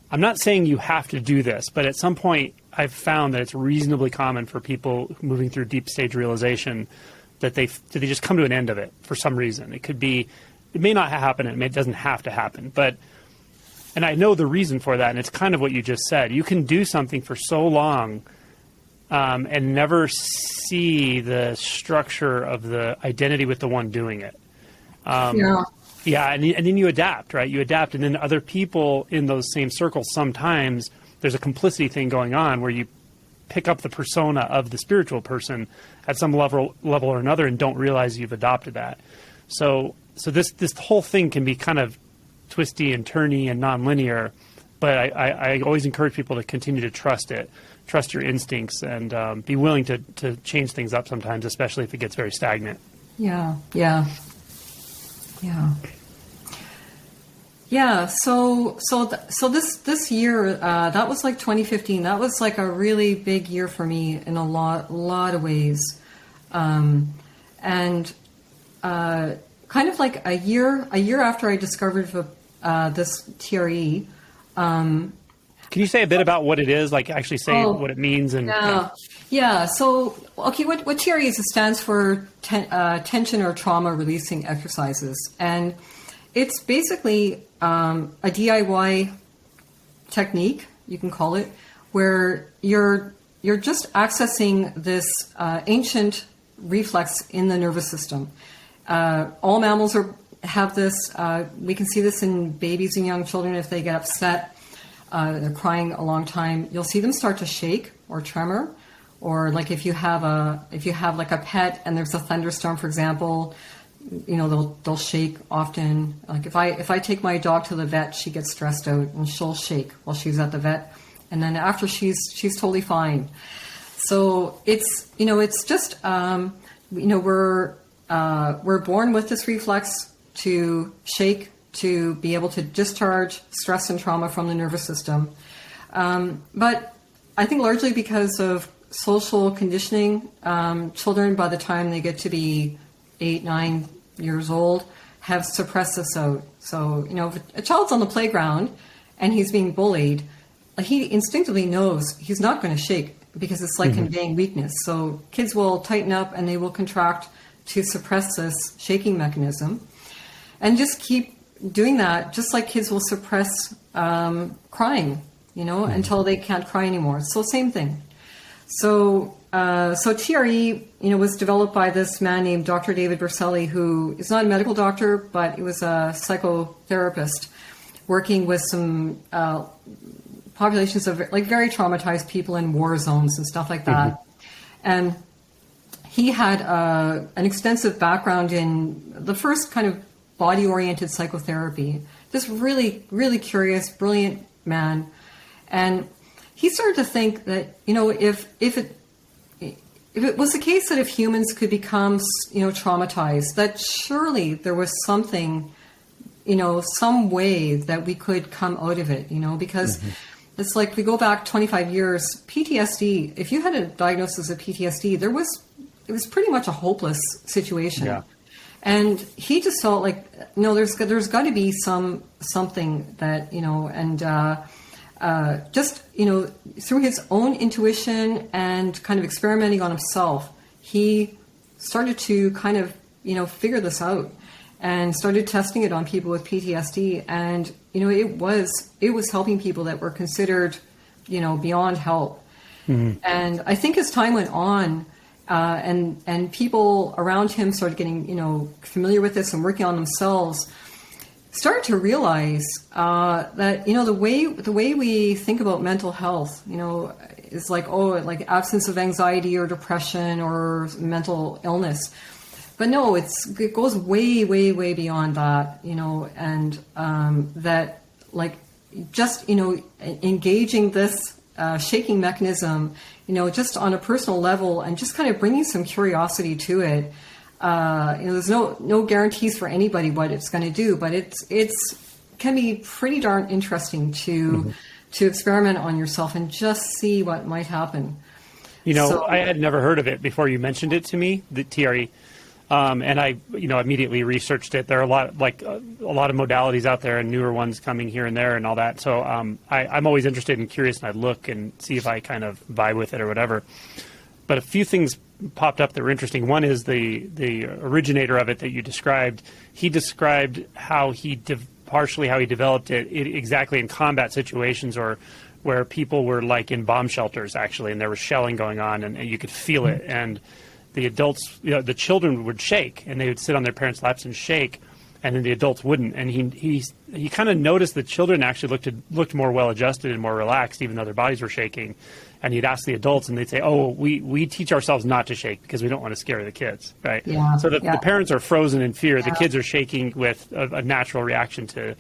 I'm not saying you have to do this, but at some point I've found that it's reasonably common for people moving through deep stage realization that they just come to an end of it for some reason. It may not happen, it doesn't have to happen, and I know the reason for that, and it's kind of what you just said. You can do something for so long and never see the structure of the identity with the one doing it. Yeah, and then you adapt, right? You adapt, and then other people in those same circles, sometimes there's a complicity thing going on where you pick up the persona of the spiritual person at some level or another and don't realize you've adopted that. So this whole thing can be kind of twisty and turny and nonlinear, but I always encourage people to continue to trust it, trust your instincts, and be willing to change things up sometimes, especially if it gets very stagnant. Yeah. So this year, that was like 2015. That was like a really big year for me in a lot of ways, and kind of like a year after I discovered this TRE. Can you say a bit about what it is? Like actually say what it means and yeah. So okay, what TRE is? It stands for tension or trauma releasing exercises, and it's basically a DIY technique, you can call it, where you're just accessing this ancient reflex in the nervous system. All mammals have this. We can see this in babies and young children. If they get upset, they're crying a long time, you'll see them start to shake or tremor. Or like if you have like a pet and there's a thunderstorm, for example, they'll shake often. Like if I take my dog to the vet, she gets stressed out and she'll shake while she's at the vet, and then after she's totally fine. So it's just we're born with this reflex to shake, to be able to discharge stress and trauma from the nervous system. But I think largely because of social conditioning, children by the time they get to be 8, 9 years old have suppressed this out. So, if a child's on the playground and he's being bullied, he instinctively knows he's not going to shake because it's like conveying weakness. So kids will tighten up and they will contract to suppress this shaking mechanism and just keep doing that, just like kids will suppress crying, until they can't cry anymore. So same thing. So TRE, was developed by this man named Dr. David Berceli, who is not a medical doctor, but he was a psychotherapist working with some populations of like very traumatized people in war zones and stuff like that. And he had an extensive background in the first kind of body-oriented psychotherapy. This really, really curious, brilliant man. And he started to think that, if it was the case that if humans could become, traumatized, that surely there was something, some way that we could come out of it, because it's like we go back 25 years, PTSD, if you had a diagnosis of PTSD, it was pretty much a hopeless situation. Yeah. And he just felt like, no, there's got to be something that, through his own intuition and kind of experimenting on himself, he started to kind of, figure this out and started testing it on people with PTSD. And, it was helping people that were considered, beyond help. And I think as time went on, and people around him started getting, familiar with this and working on themselves, started to realize that the way we think about mental health, is like absence of anxiety or depression or mental illness, but no, it goes way, way, way beyond that, and that like just engaging this shaking mechanism, just on a personal level and just kind of bringing some curiosity to it, there's no guarantees for anybody what it's going to do, but it's can be pretty darn interesting to experiment on yourself and just see what might happen. I had never heard of it before you mentioned it to me, the TRE. And I, immediately researched it. There are a lot of modalities out there and newer ones coming here and there and all that. So I'm always interested and curious, and I look and see if I kind of vibe with it or whatever. But a few things popped up that were interesting. One is the originator of it that you described. He described how partially how he developed it exactly in combat situations, or where people were like in bomb shelters actually, and there was shelling going on, and you could feel it. And the adults, the children would shake, and they would sit on their parents' laps and shake, and then the adults wouldn't. And he kind of noticed the children actually looked more well-adjusted and more relaxed, even though their bodies were shaking. And he'd ask the adults, and they'd say, "Oh, we teach ourselves not to shake because we don't want to scare the kids, right?" Yeah, so the parents are frozen in fear. Yeah. The kids are shaking with a natural reaction to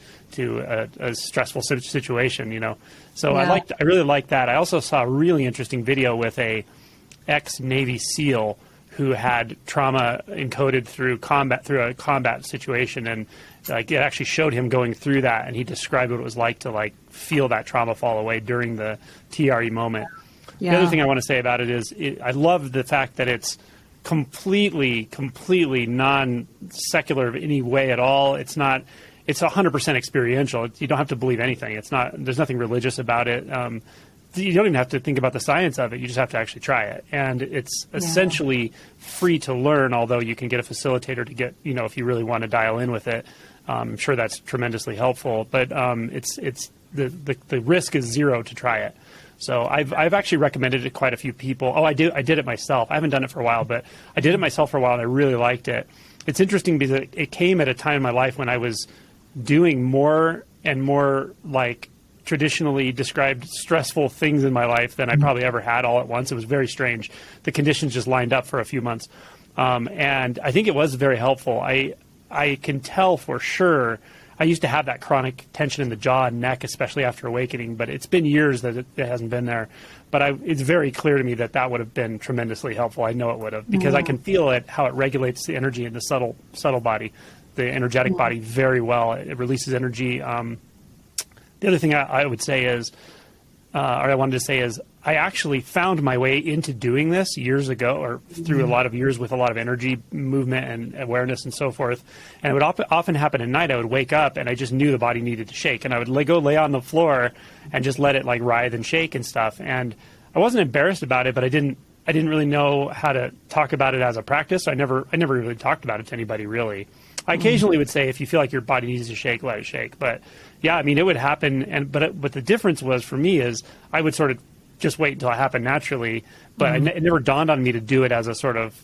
a stressful situation, So Yeah. I really liked that. I also saw a really interesting video with a ex-Navy SEAL who had trauma encoded through a combat situation, and it actually showed him going through that, and he described what it was like to feel that trauma fall away during the TRE moment. Yeah. The other thing I want to say about it is I love the fact that it's completely non-secular in any way at all. It's 100% experiential. You don't have to believe anything. There's nothing religious about it. You don't even have to think about the science of it. You just have to actually try it. And it's essentially free to learn, although you can get a facilitator to get, if you really want to dial in with it. I'm sure that's tremendously helpful. But the risk is zero to try it. So I've actually recommended it to quite a few people. I did it myself. I haven't done it for a while, but I did it myself for a while, and I really liked it. It's interesting because it came at a time in my life when I was doing more and more traditionally described stressful things in my life than I probably ever had all at once. It was very strange. The conditions just lined up for a few months. And I think it was very helpful. I can tell for sure. I used to have that chronic tension in the jaw and neck, especially after awakening, but it's been years that it hasn't been there. But it's very clear to me that would have been tremendously helpful. I know it would have, because I can feel it, how it regulates the energy in the subtle body, the energetic body very well. It releases energy. The other thing I would say is, or I wanted to say is, I actually found my way into doing this years ago, or through a lot of years with a lot of energy movement and awareness and so forth. And it would often happen at night. I would wake up and I just knew the body needed to shake, and I would go lay on the floor and just let it writhe and shake and stuff. And I wasn't embarrassed about it, but I didn't really know how to talk about it as a practice. So I never really talked about it to anybody really. I occasionally would say, if you feel like your body needs to shake, let it shake. But yeah, I mean, it would happen. But the difference was for me is I would sort of just wait until it happened naturally. But it never dawned on me to do it as a sort of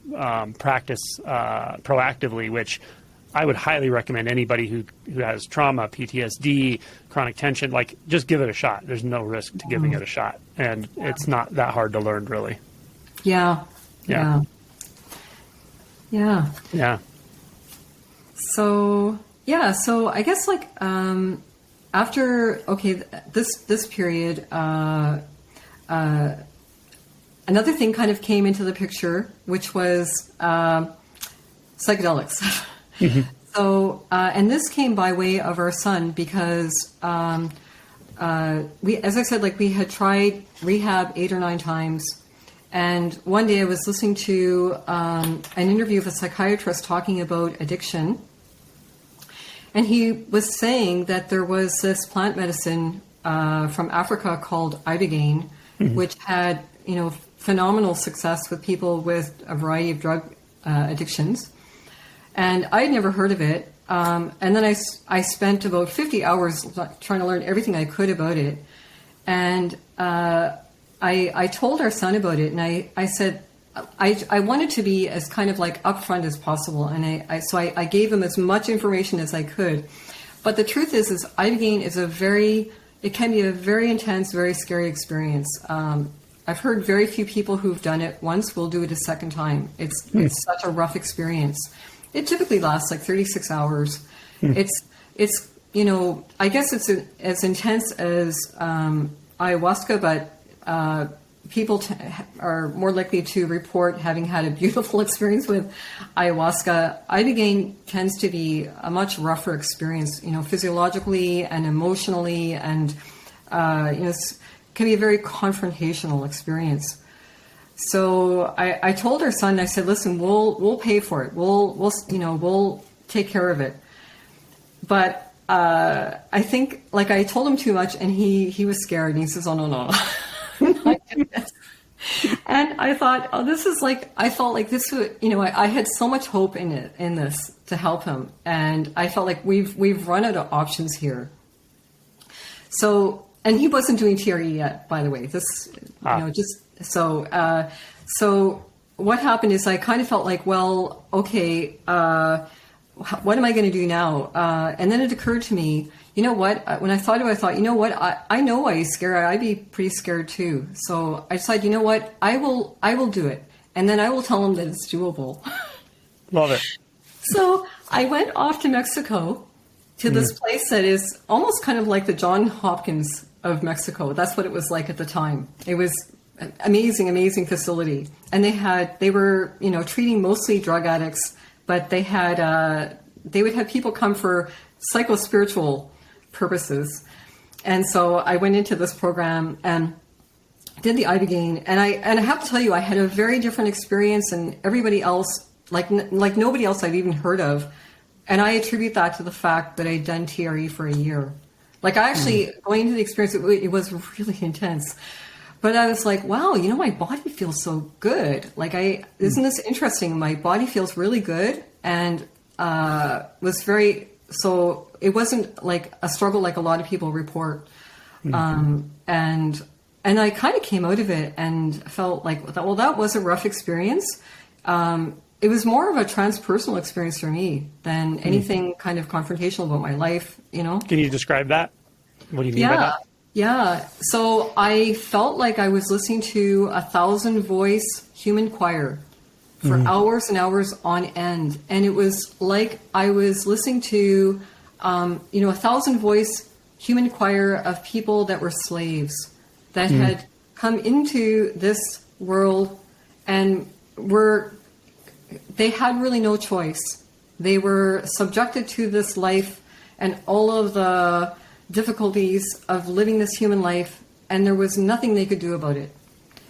practice proactively, which I would highly recommend anybody who has trauma, PTSD, chronic tension, just give it a shot. There's no risk to giving it a shot. And it's not that hard to learn, really. Yeah. So I guess after this period, another thing kind of came into the picture, which was psychedelics. Mm-hmm. So and this came by way of our son, because we, as I said, we had tried rehab 8 or 9 times. And one day I was listening to an interview of a psychiatrist talking about addiction. And he was saying that there was this plant medicine from Africa called ibogaine, which had, phenomenal success with people with a variety of drug addictions. And I had never heard of it. And then I spent about 50 hours trying to learn everything I could about it. And I told our son about it, and I said, I wanted to be as kind of upfront as possible, and so I gave him as much information as I could. But the truth is ibogaine it can be a very intense, very scary experience. I've heard very few people who've done it once will do it a second time. It's such a rough experience. It typically lasts 36 hours. It's I guess it's as intense as ayahuasca, but people are more likely to report having had a beautiful experience with ayahuasca. Ibogaine tends to be a much rougher experience, physiologically and emotionally, and can be a very confrontational experience. So I told our son, I said, listen, we'll pay for it. We'll take care of it. But I think, I told him too much, and he was scared, and he says, oh, no. And I thought, I felt like this would, I had so much hope in this to help him. And I felt like we've run out of options here. So, and he wasn't doing TRE yet, by the way. So what happened is I kind of felt like, well, okay, what am I going to do now? And then it occurred to me, you know what? When I thought about it, I thought, you know what? I know why he's scared. I'd be pretty scared too. So I decided, you know what? I will do it. And then I will tell him that it's doable. Love it. So I went off to Mexico to this place that is almost kind of like the John Hopkins of Mexico. That's what it was like at the time. It was an amazing facility. And they were, treating mostly drug addicts, but they would have people come for psycho-spiritual purposes. And so I went into this program and did the Ibogaine, and I have to tell you, I had a very different experience than everybody else, like nobody else I've even heard of. And I attribute that to the fact that I'd done TRE for a year. Like I actually, going into the experience, it was really intense. But I was like, wow, my body feels so good. Isn't this interesting? My body feels really good, and so it wasn't like a struggle like a lot of people report. And I kind of came out of it and felt like, well, that was a rough experience. It was more of a transpersonal experience for me than anything kind of confrontational about my life, Can you describe that? What do you mean by that? Yeah. So I felt like I was listening to 1,000-voice human choir for hours and hours on end. And it was like I was listening to, 1,000-voice human choir of people that were slaves that had come into this world and they had really no choice. They were subjected to this life and all of the difficulties of living this human life, and there was nothing they could do about it.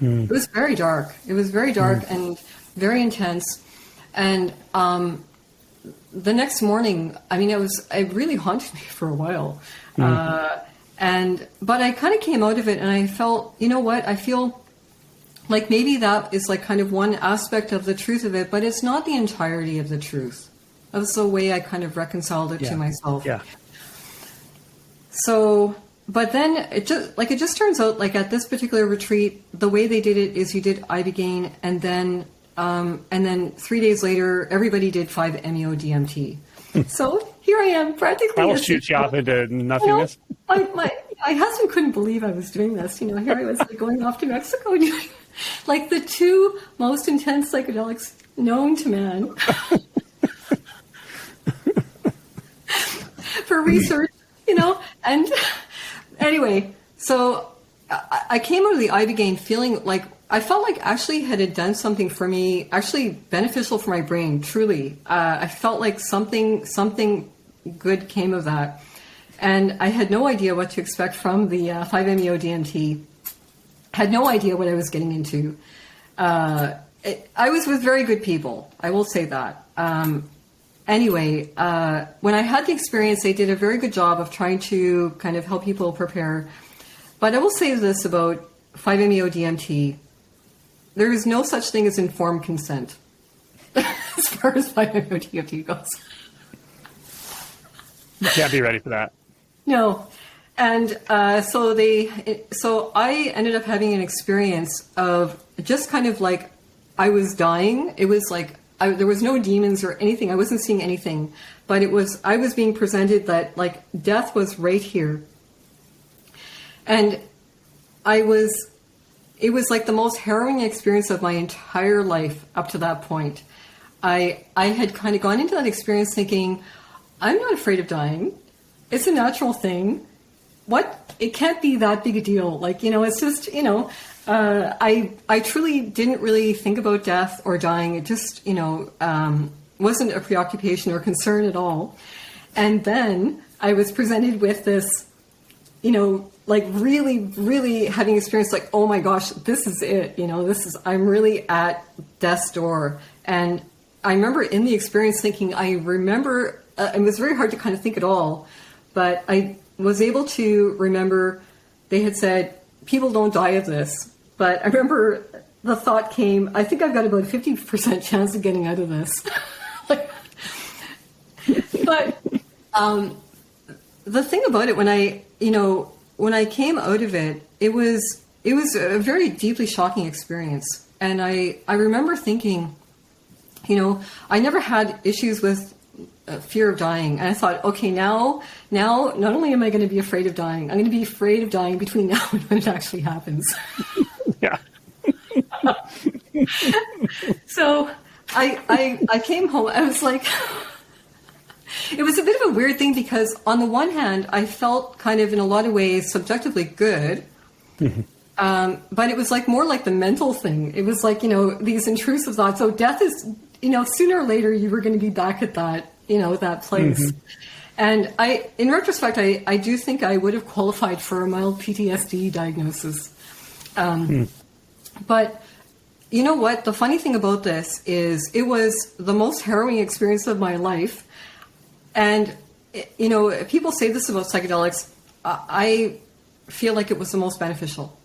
It was very dark. It was very dark and very intense. And the next morning, it really haunted me for a while. But I kind of came out of it, and I felt, you know what? I feel like maybe that is like kind of one aspect of the truth of it, but it's not the entirety of the truth. That's the way I kind of reconciled it to myself. Yeah. So, but then it just turns out, like at this particular retreat, the way they did it is you did Ibogaine, and then 3 days later, everybody did 5-MeO-DMT. So here I am, practically. That will shoot you off into nothingness. My husband couldn't believe I was doing this. Here I was going off to Mexico doing like the two most intense psychedelics known to man for research. And anyway, so I came out of the Ibogaine feeling like I felt like actually had it done something for me, actually beneficial for my brain, truly. I felt like something good came of that. And I had no idea what to expect from the 5-MeO-DMT. Had no idea what I was getting into. I was with very good people, I will say that. Anyway, when I had the experience, they did a very good job of trying to kind of help people prepare. But I will say this about 5-MeO-DMT. There is no such thing as informed consent as far as 5-MeO-DMT goes. You can't be ready for that. No. And so I ended up having an experience of just kind of like I was dying. It was like there was no demons or anything. I wasn't seeing anything, but I was being presented that like death was right here. And it was like the most harrowing experience of my entire life up to that point. I had kind of gone into that experience thinking, I'm not afraid of dying. It's a natural thing. It can't be that big a deal. Like, it's just, I truly didn't really think about death or dying. It just, wasn't a preoccupation or concern at all. And then I was presented with this, like really, really having experienced like, oh my gosh, this is it. I'm really at death's door. And I remember in the experience it was very hard to kind of think at all, but I was able to remember they had said, people don't die of this. But I remember the thought came, I think I've got about a 50% chance of getting out of this. But the thing about it, when I came out of it, it was a very deeply shocking experience. And I remember thinking, I never had issues with fear of dying. And I thought, okay, now, not only am I going to be afraid of dying, I'm going to be afraid of dying between now and when it actually happens. Yeah. So I came home. I was like, it was a bit of a weird thing because on the one hand, I felt kind of in a lot of ways subjectively good. Mm-hmm. But it was like more like the mental thing. It was like, these intrusive thoughts. So death is, sooner or later you were going to be back at that, that place. Mm-hmm. And in retrospect, I do think I would have qualified for a mild PTSD diagnosis. But you know what? The funny thing about this is it was the most harrowing experience of my life. And, people say this about psychedelics. I feel like it was the most beneficial.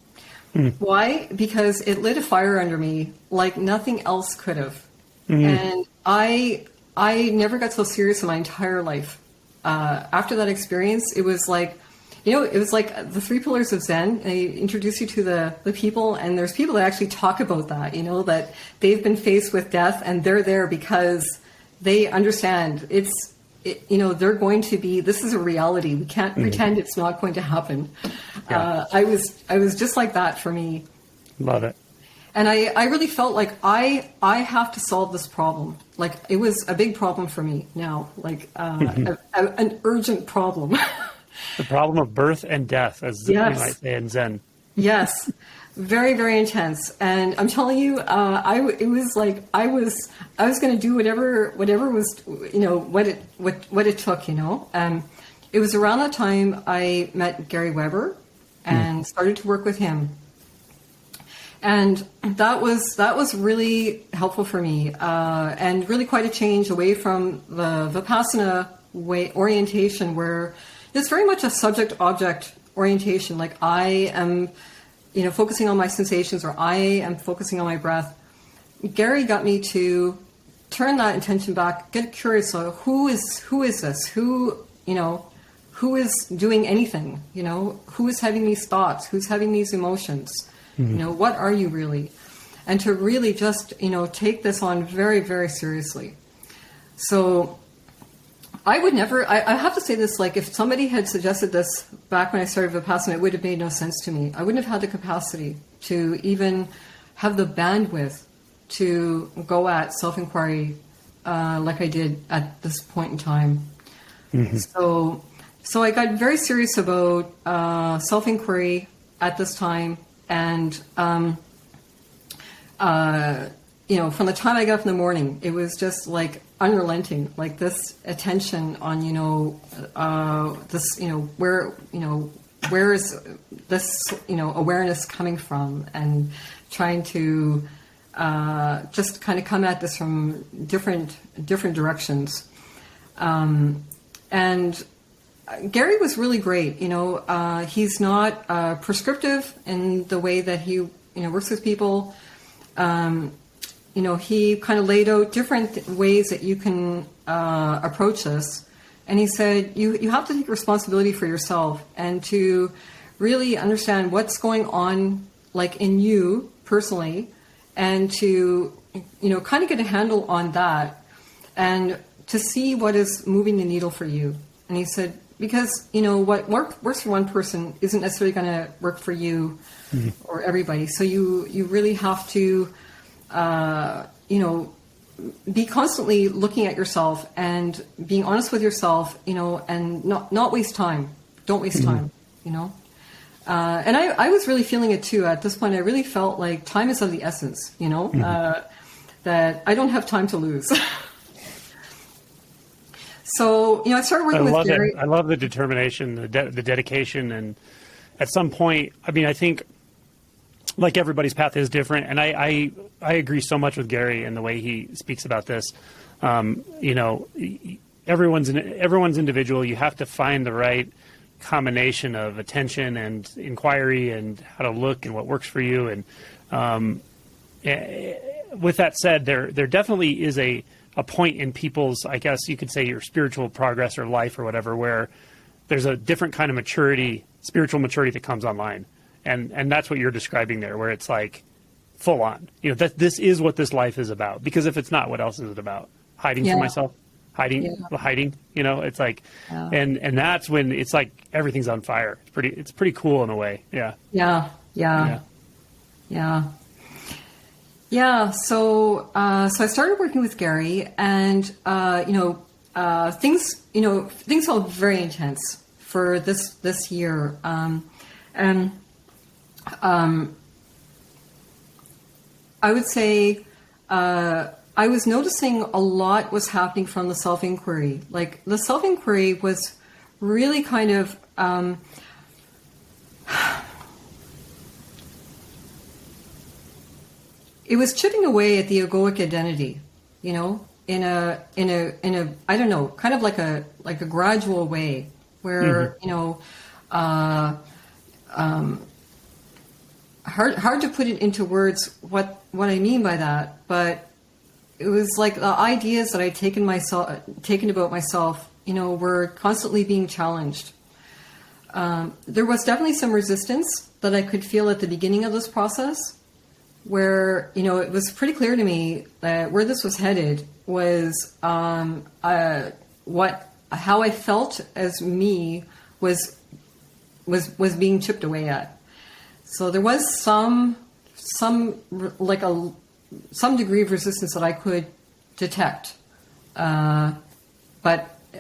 Mm. Why? Because it lit a fire under me like nothing else could have. Mm. And I never got so serious in my entire life. After that experience, it was like, it was like the 3 pillars of Zen. They introduce you to the people, and there's people that actually talk about that, that they've been faced with death and they're there because they understand they're going to be, this is a reality. We can't pretend it's not going to happen. Yeah. I was just like that for me. Love it. And I really felt like I have to solve this problem. Like it was a big problem for me now, like an urgent problem. The problem of birth and death, as you might say in Zen. Yes, very, very intense. And I'm telling you, it was like I was going to do whatever was, what it took, It was around that time I met Gary Weber and started to work with him. And that was really helpful for me, and really quite a change away from the Vipassana orientation, where it's very much a subject-object orientation. Like I am, focusing on my sensations, or I am focusing on my breath. Gary got me to turn that intention back, get curious. So who is this? Who is doing anything? Who is having these thoughts? Who's having these emotions? Mm-hmm. What are you really? And to really just, take this on very, very seriously. So I would never, I have to say this, like if somebody had suggested this back when I started Vipassana, it would have made no sense to me. I wouldn't have had the capacity to even have the bandwidth to go at self-inquiry like I did at this point in time. Mm-hmm. So I got very serious about self-inquiry at this time. And, from the time I got up in the morning, it was just like unrelenting, like this attention on, this, where is this, awareness coming from, and trying to just kind of come at this from different directions. And Gary was really great. He's not prescriptive in the way that he, works with people. He kind of laid out different ways that you can approach this. And he said, you have to take responsibility for yourself and to really understand what's going on, like in you personally, and to, kind of get a handle on that and to see what is moving the needle for you. And he said, because, what works for one person isn't necessarily going to work for you or everybody. So you really have to, be constantly looking at yourself and being honest with yourself, and not waste time. Don't waste time, And I was really feeling it too. At this point, I really felt like time is of the essence, that I don't have time to lose. So, I started working with Gary. I love the determination, the dedication. And at some point, I think like everybody's path is different. And I agree so much with Gary in the way he speaks about this. Everyone's individual. You have to find the right combination of attention and inquiry and how to look and what works for you. And with that said, there definitely is a point in people's, I guess you could say, your spiritual progress or life or whatever, where there's a different kind of maturity, spiritual maturity that comes online. And that's what you're describing there, where it's like full on, that this is what this life is about. Because if it's not, what else is it about? Hiding from myself? Hiding, it's like, and that's when it's like everything's on fire. It's pretty cool in a way. Yeah. So I started working with Gary, and things felt very intense for this year, and I would say. I was noticing a lot was happening from the self-inquiry. Like, the self-inquiry was really kind of, it was chipping away at the egoic identity, in a, I don't know, kind of like a gradual way where, hard to put it into words what I mean by that, but it was like the ideas that I'd taken about myself, were constantly being challenged. There was definitely some resistance that I could feel at the beginning of this process, where, it was pretty clear to me that where this was headed was how I felt as me was being chipped away at. So there was some degree of resistance that I could detect. But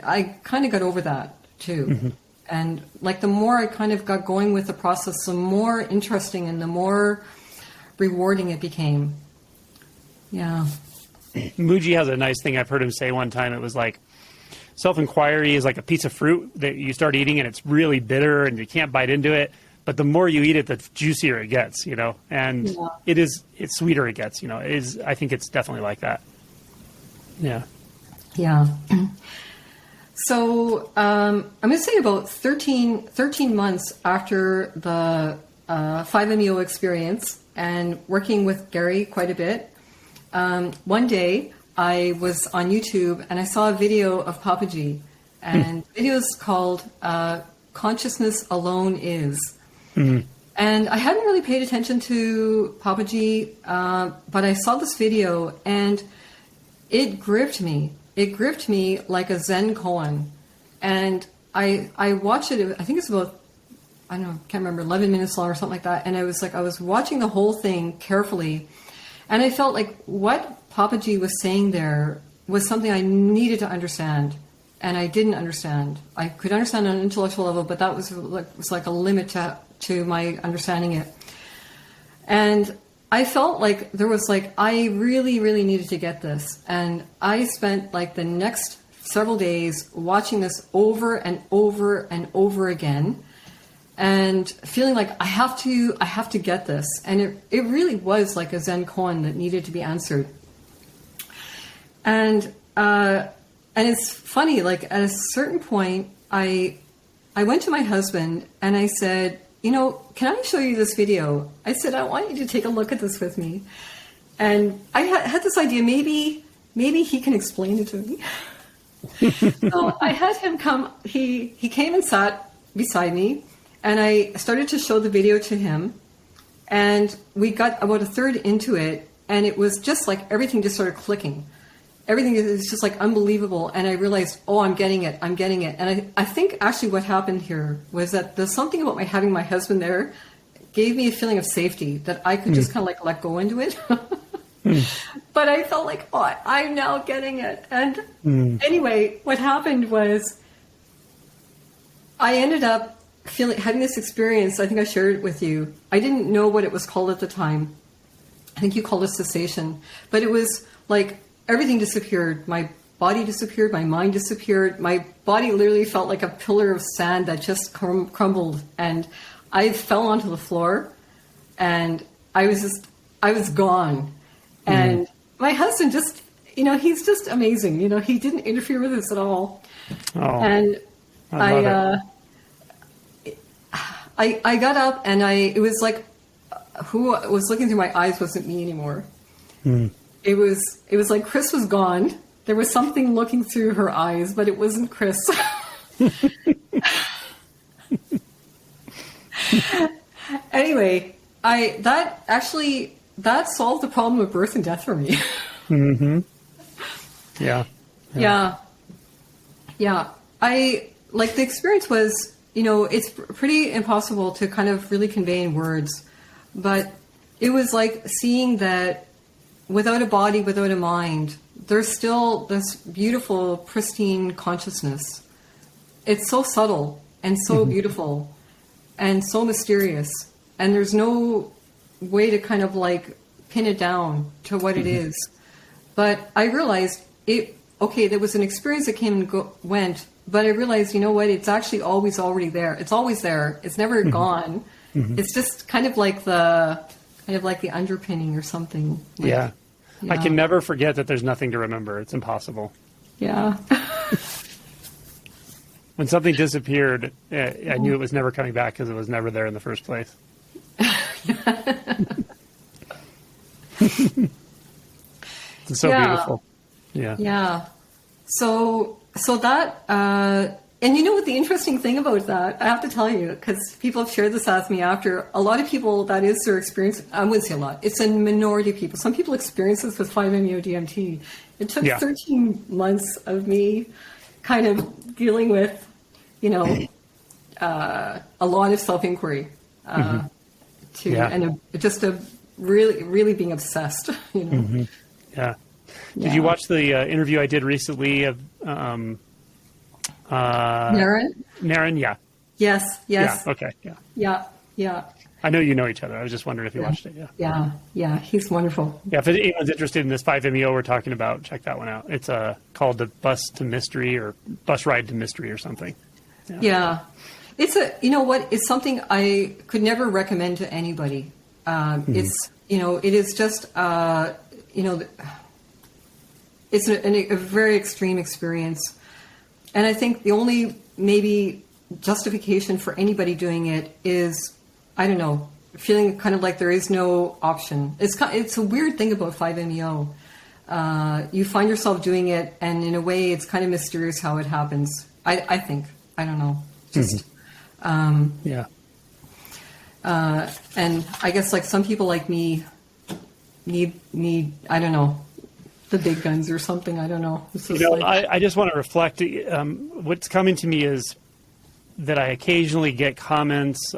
I kind of got over that too. Mm-hmm. And like, the more I kind of got going with the process, the more interesting and the more rewarding it became. Yeah. Mooji has a nice thing I've heard him say one time. It was like, self-inquiry is like a piece of fruit that you start eating and it's really bitter and you can't bite into it. But the more you eat it, the juicier it gets, and it's sweeter it gets, I think it's definitely like that. Yeah. Yeah. So I'm going to say about 13 months after the 5-MeO experience and working with Gary quite a bit, one day I was on YouTube and I saw a video of Papaji, and the video is called Consciousness Alone Is. Mm-hmm. And I hadn't really paid attention to Papaji, but I saw this video and it gripped me. It gripped me like a Zen koan. And I watched it, I think it's about, I don't know, can't remember, 11 minutes long or something like that. And I was watching the whole thing carefully. And I felt like what Papaji was saying there was something I needed to understand. And I didn't understand. I could understand on an intellectual level, but that was like a limit to my understanding it. And I felt like there was I really, really needed to get this. And I spent the next several days watching this over and over and over again and feeling like I have to get this. And it really was like a Zen koan that needed to be answered. And it's funny, at a certain point, I went to my husband and I said, can I show you this video? I said, I want you to take a look at this with me. And I had this idea, maybe he can explain it to me. So I had him come, he came and sat beside me, and I started to show the video to him. And we got about a third into it, and it was just everything just started clicking. Everything is just unbelievable. And I realized, I'm getting it. And I think actually what happened here was that there's something about having my husband there gave me a feeling of safety that I could just kind of let go into it. But I felt I'm now getting it. And anyway, what happened was I ended up having this experience. I think I shared it with you. I didn't know what it was called at the time. I think you called it cessation, but it was like everything disappeared. My body disappeared. My mind disappeared. My body literally felt like a pillar of sand that just crumbled, and I fell onto the floor, and I was gone. And my husband just, he's just amazing. He didn't interfere with this at all. Oh, and I got up, and it was like who was looking through my eyes wasn't me anymore. It was like Chris was gone. There was something looking through her eyes, but it wasn't Chris. Anyway, that solved the problem of birth and death for me. Yeah. I like the experience was, it's pretty impossible to kind of really convey in words, but it was like seeing that without a body, without a mind, there's still this beautiful, pristine consciousness. It's so subtle and so beautiful and so mysterious. And there's no way to kind of like pin it down to what it is. But I realized there was an experience that came and went, but I realized, it's actually always already there. It's always there. It's never gone. It's just kind of like the underpinning or something. Yeah. I can never forget that there's nothing to remember. It's impossible. Yeah. When something disappeared, I knew it was never coming back because it was never there in the first place. It's so beautiful. Yeah. Yeah. So that, and what the interesting thing about that, I have to tell you, because people have shared this with me after, a lot of people, that is their experience. I wouldn't say a lot. It's a minority of people. Some people experience this with 5-MeO-DMT. It took 13 months of me kind of dealing with, a lot of self-inquiry, just a really, really being obsessed, Yeah. Did you watch the interview I did recently of Naren? Naren, yeah. Yes. Yeah, okay, yeah. Yeah. I know you know each other. I was just wondering if you watched it, Yeah, he's wonderful. Yeah, if anyone's interested in this 5-MeO we're talking about, check that one out. It's called the Bus to Mystery or Bus Ride to Mystery or something. Yeah. It's it's something I could never recommend to anybody. It's, it is just, it's a very extreme experience. And I think the only maybe justification for anybody doing it is, I don't know, feeling kind of like there is no option. It's a weird thing about 5-MeO. You find yourself doing it, and in a way it's kind of mysterious how it happens. I think. I don't know. Just, yeah. And I guess like some people like me need, I don't know, the big guns or something. I don't know. I just want to reflect. What's coming to me is that I occasionally get comments,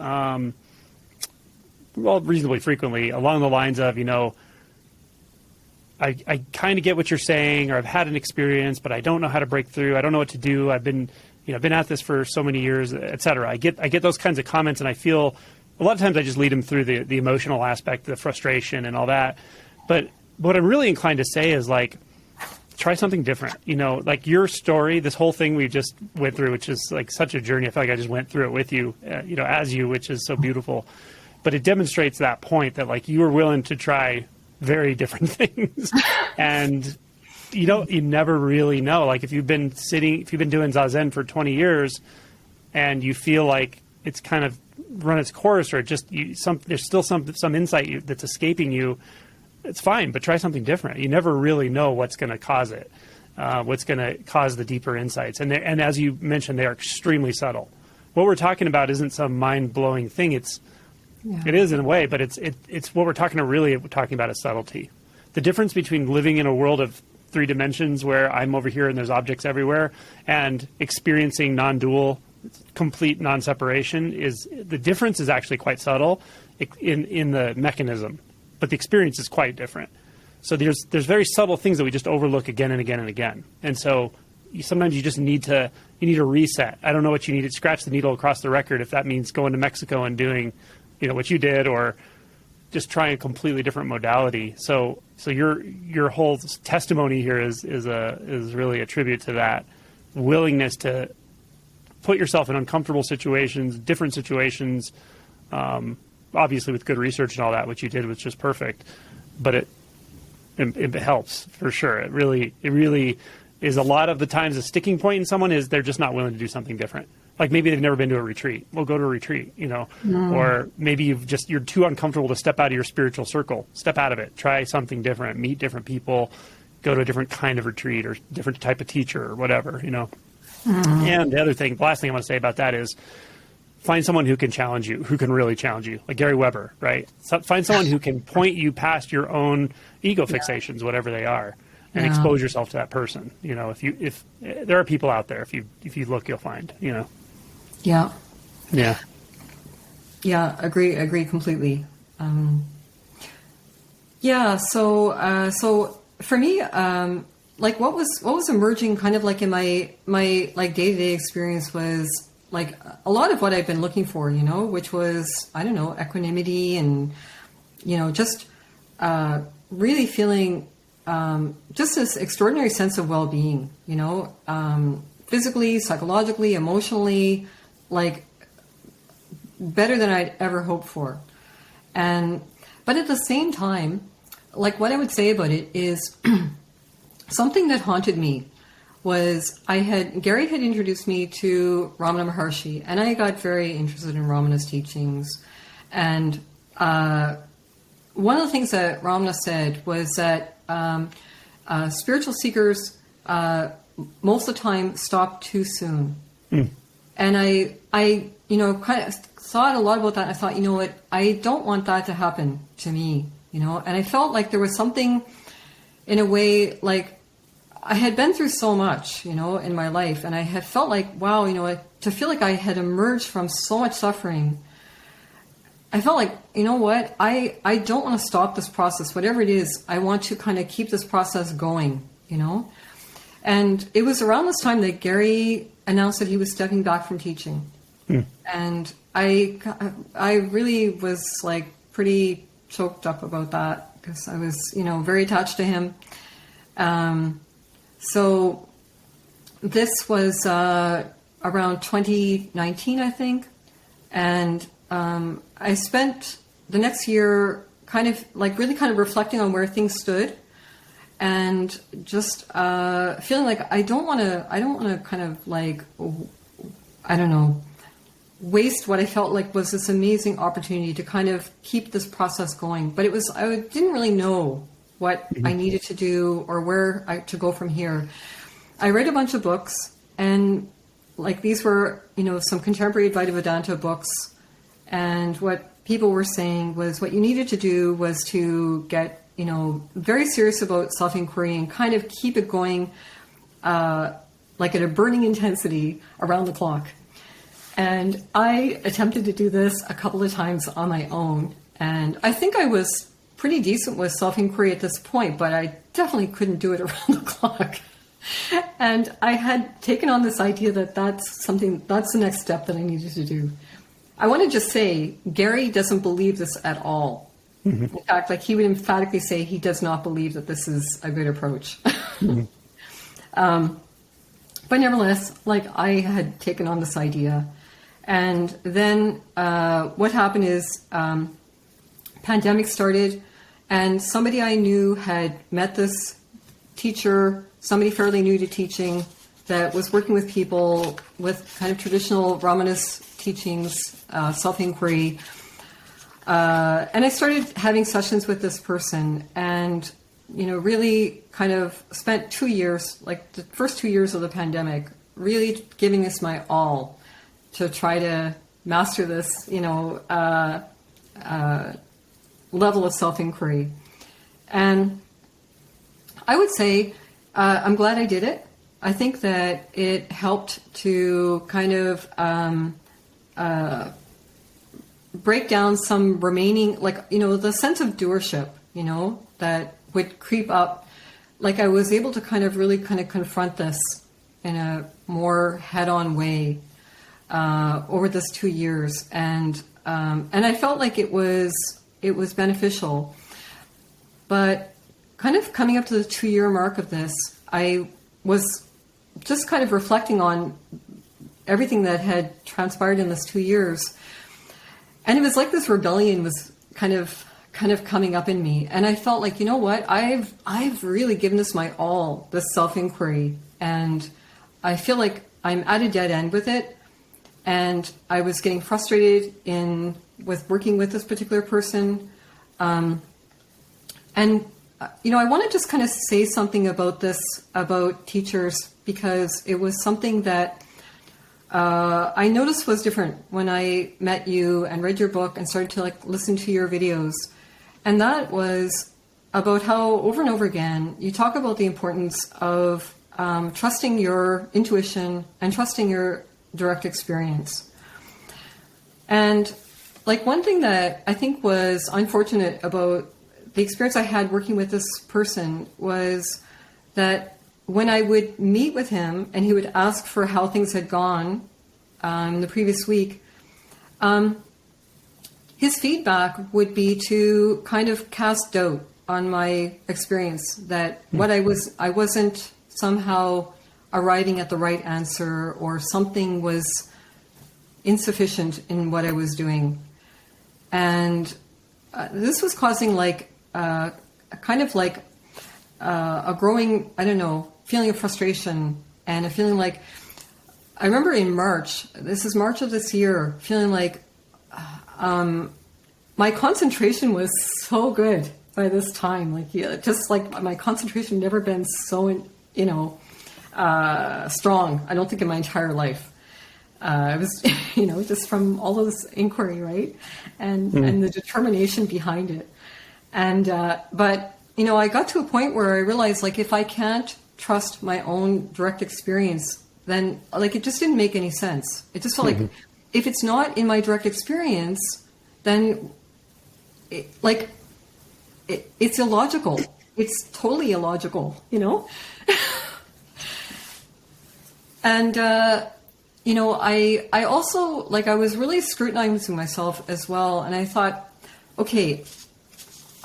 reasonably frequently, along the lines of, I kind of get what you're saying, or I've had an experience, but I don't know how to break through. I don't know what to do. I've been at this for so many years, et cetera. I get those kinds of comments, and I feel a lot of times I just lead them through the emotional aspect, the frustration and all that. But what I'm really inclined to say is, like, try something different. Like your story, this whole thing we just went through, which is like such a journey. I feel like I just went through it with you, as you, which is so beautiful. But it demonstrates that point that, like, you were willing to try very different things. And you never really know. Like, if you've been doing Zazen for 20 years and you feel like it's kind of run its course, or just there's still some insight that's escaping you, it's fine, but try something different. You never really know what's going to cause it, what's going to cause the deeper insights. And as you mentioned, they are extremely subtle. What we're talking about isn't some mind-blowing thing. It is in a way, but it's what we're talking about is subtlety. The difference between living in a world of 3 dimensions where I'm over here and there's objects everywhere, and experiencing non-dual, complete non-separation, the difference is actually quite subtle in the mechanism, but the experience is quite different. So there's very subtle things that we just overlook again and again and again. And so sometimes you just need to reset. I don't know what you need to scratch the needle across the record, if that means going to Mexico and doing, what you did, or just trying a completely different modality. So your whole testimony here is really a tribute to that willingness to put yourself in uncomfortable situations, different situations, obviously with good research and all that, which you did was just perfect, but it helps for sure. It really is a lot of the times a sticking point in someone is they're just not willing to do something different. Like maybe they've never been to a retreat. Well, go to a retreat, or maybe you're too uncomfortable to step out of your spiritual circle. Step out of it. Try something different. Meet different people. Go to a different kind of retreat or different type of teacher or whatever, And the last thing I want to say about that is find someone who can challenge you, who can really challenge you, like Gary Weber, right? So find someone who can point you past your own ego fixations, whatever they are, and expose yourself to that person. If there are people out there, if you look, you'll find. Yeah. Yeah. Yeah. Agree completely. So for me, like what was emerging kind of like in my like day-to-day experience was like a lot of what I've been looking for, which was, I don't know, equanimity and, just really feeling just this extraordinary sense of well-being, physically, psychologically, emotionally, like better than I'd ever hoped for. But at the same time, like what I would say about it is something that haunted me was Gary had introduced me to Ramana Maharshi, and I got very interested in Ramana's teachings. And one of the things that Ramana said was that spiritual seekers most of the time stop too soon. And I kind of thought a lot about that. I thought, what, I don't want that to happen to me, and I felt like there was something in a way, like I had been through so much, in my life, and I had felt like, wow, to feel like I had emerged from so much suffering. I felt like, what, I don't want to stop this process, whatever it is. I want to kind of keep this process going, And it was around this time that Gary announced that he was stepping back from teaching. And I really was like pretty choked up about that because I was, very attached to him. So this was around 2019, I think. And I spent the next year kind of reflecting on where things stood and just feeling like I don't want to kind of like, I don't know, waste what I felt like was this amazing opportunity to kind of keep this process going. But I didn't really know what I needed to do or where to go from here. I read a bunch of books, and like these were, some contemporary Advaita Vedanta books. And what people were saying was what you needed to do was to get, very serious about self-inquiry and kind of keep it going like at a burning intensity around the clock. And I attempted to do this a couple of times on my own. And I think I was pretty decent with self-inquiry at this point, but I definitely couldn't do it around the clock. And I had taken on this idea that that's the next step that I needed to do. I want to just say, Gary doesn't believe this at all. In fact, like he would emphatically say he does not believe that this is a good approach. But nevertheless, like I had taken on this idea. And then what happened is pandemic started, and somebody I knew had met this teacher, somebody fairly new to teaching, that was working with people with kind of traditional Ramanist teachings, self-inquiry. And I started having sessions with this person and, really kind of spent 2 years, like the first 2 years of the pandemic, really giving this my all to try to master this, level of self-inquiry. And I would say I'm glad I did it. I think that it helped to kind of break down some remaining, the sense of doership, that would creep up. Like I was able to kind of really kind of confront this in a more head-on way over this 2 years, and I felt like it was beneficial. But kind of coming up to the 2-year mark of this, I was just kind of reflecting on everything that had transpired in this 2 years, and it was like this rebellion was kind of coming up in me, and I felt like, you know what, I've really given this my all, this self-inquiry, and I feel like I'm at a dead end with it. And I was getting frustrated with working with this particular person. I want to just kind of say something about this, about teachers, because it was something that I noticed was different when I met you and read your book and started to listen to your videos. And that was about how over and over again, you talk about the importance of trusting your intuition and trusting your direct experience. And one thing that I think was unfortunate about the experience I had working with this person was that when I would meet with him and he would ask for how things had gone the previous week, his feedback would be to kind of cast doubt on my experience, that I wasn't somehow arriving at the right answer, or something was insufficient in what I was doing. And this was causing a growing, feeling of frustration, and a feeling like, I remember in March of this year, feeling like my concentration was so good by this time. My concentration never been so, strong, I don't think, in my entire life. It was, just from all of this inquiry, right? And the determination behind it. And, but, I got to a point where I realized, if I can't trust my own direct experience, then, it just didn't make any sense. It just felt like, if it's not in my direct experience, then, it's illogical. It's totally illogical, And, I also, I was really scrutinizing myself as well. And I thought, okay,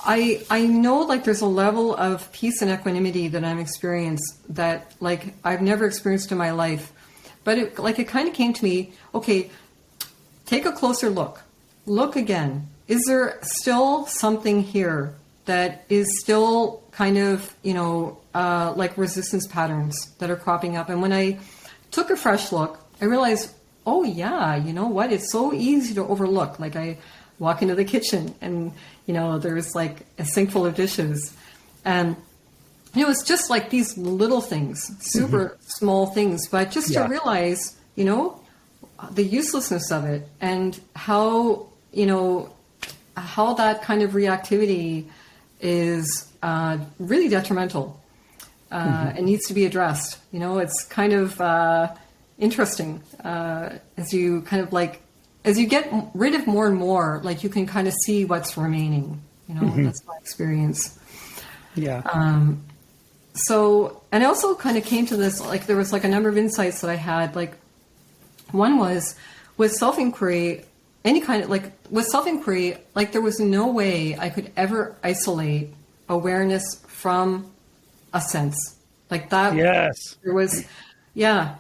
I know there's a level of peace and equanimity that I'm experiencing that I've never experienced in my life. But it kind of came to me, okay, take a closer look. Look again. Is there still something here that is still kind of, resistance patterns that are cropping up? And when I took a fresh look, I realized, oh yeah, you know what? It's so easy to overlook. I walk into the kitchen and, there's a sink full of dishes. And, it's just these little things, super small things, but just to realize, the uselessness of it, and how, how that kind of reactivity is really detrimental. It needs to be addressed. It's kind of interesting as you kind of as you get rid of more and more, you can kind of see what's remaining. That's my experience. Yeah. So, and I also kind of came to this, there was a number of insights that I had. One was with self-inquiry, any kind of with self-inquiry, there was no way I could ever isolate awareness from a sense that. Yes. There was, yeah.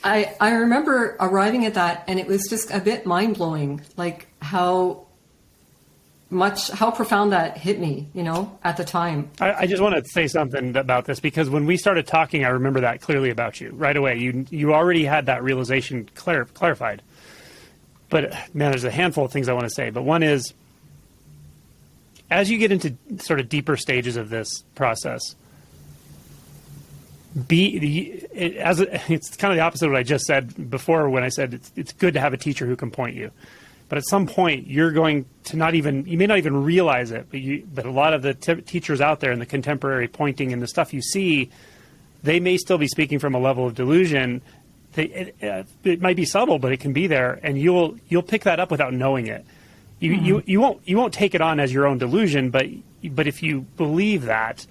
I remember arriving at that, and it was just a bit mind blowing, how profound that hit me, at the time. I just want to say something about this, because when we started talking, I remember that clearly about you right away. You already had that realization clarified. But man, there's a handful of things I want to say. But one is, as you get into sort of deeper stages of this process, it's kind of the opposite of what I just said before when I said it's good to have a teacher who can point you. But at some point, you're going to you may not even realize it, but a lot of the teachers out there in the contemporary pointing and the stuff you see, they may still be speaking from a level of delusion. It might be subtle, but it can be there, and you'll pick that up without knowing it. You won't take it on as your own delusion, but if you believe that,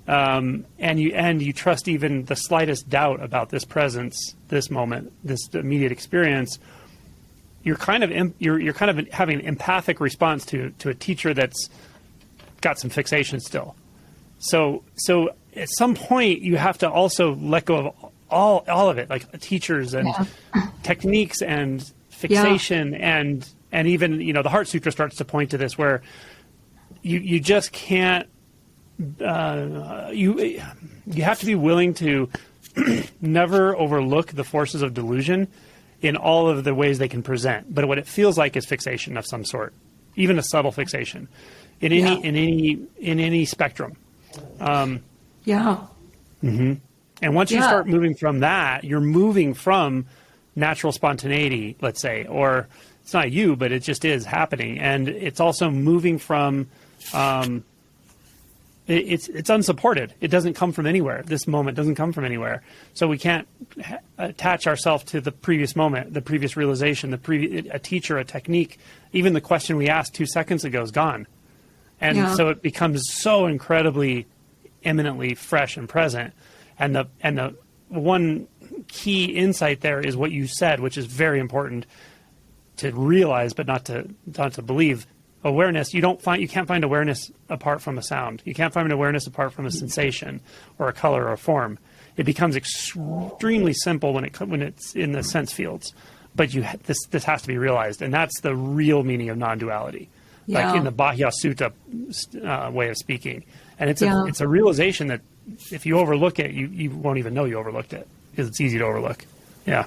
and you trust even the slightest doubt about this presence, this moment, this immediate experience, you're kind of having an empathic response to a teacher that's got some fixation still. So at some point you have to also let go of all of it, like teachers and techniques and fixation and even, the Heart Sutra starts to point to this, where you just can't, you have to be willing to never overlook the forces of delusion in all of the ways they can present. But what it feels like is fixation of some sort, even a subtle fixation in any spectrum. Mm-hmm. And once you start moving from that, you're moving from natural spontaneity, let's say, or it's not you, but it just is happening. And it's also moving from, it's unsupported. It doesn't come from anywhere. This moment doesn't come from anywhere. So we can't attach ourselves to the previous moment, the previous realization, a teacher, a technique. Even the question we asked 2 seconds ago is gone. And so it becomes so incredibly, eminently fresh and present. And the one key insight there is what you said, which is very important to realize, but not to believe. Awareness, you can't find awareness apart from a sound. You can't find awareness apart from a sensation or a color or a form. It becomes extremely simple when it's in the sense fields. But this has to be realized, and that's the real meaning of non-duality, like in the Bahya Sutta way of speaking. And it's a realization that if you overlook it, you won't even know you overlooked it, because it's easy to overlook. Yeah.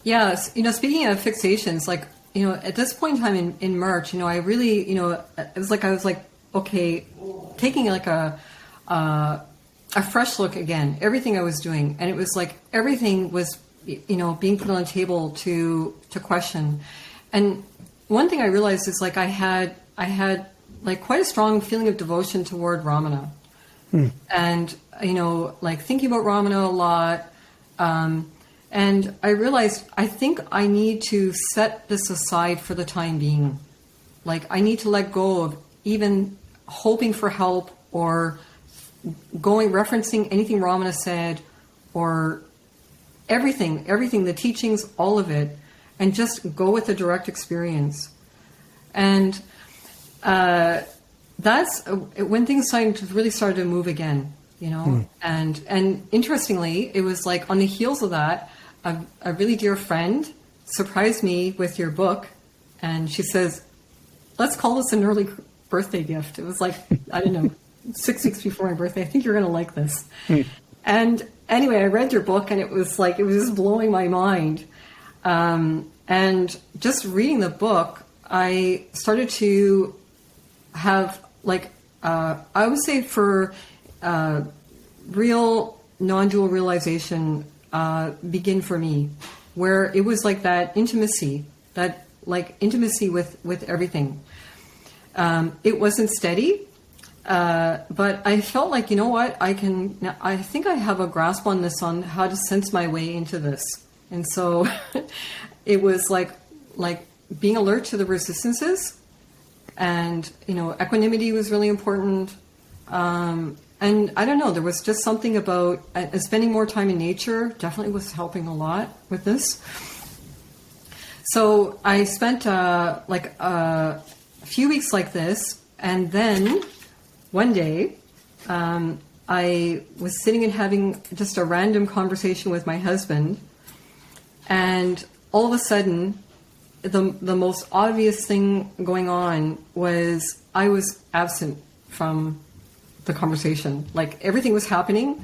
Speaking of fixations, like, at this point in time in March, I really, it was like I was like, okay, taking like a fresh look again, everything I was doing, and it was like everything was, being put on the table to question. And one thing I realized is like I had like quite a strong feeling of devotion toward Ramana, and like thinking about Ramana a lot. And I realized I think I need to set this aside for the time being. Like I need to let go of even hoping for help or referencing anything Ramana said or everything, the teachings, all of it, and just go with the direct experience. And that's when things really started to move again, And interestingly, it was like on the heels of that, a really dear friend surprised me with your book, and she says, let's call this an early birthday gift. It was like, I don't know, 6 weeks before my birthday. I think you're going to like this. And anyway, I read your book, and it was just blowing my mind. And just reading the book, I started to have like, I would say for real non-dual realization begin for me, where it was like that intimacy with everything. It wasn't steady, but I felt like, I think I have a grasp on this, on how to sense my way into this. And so it was like being alert to the resistances, and, equanimity was really important. And I don't know, there was just something about spending more time in nature definitely was helping a lot with this. So I spent a few weeks like this, and then one day I was sitting and having just a random conversation with my husband, and all of a sudden the most obvious thing going on was I was absent from the conversation. Like everything was happening,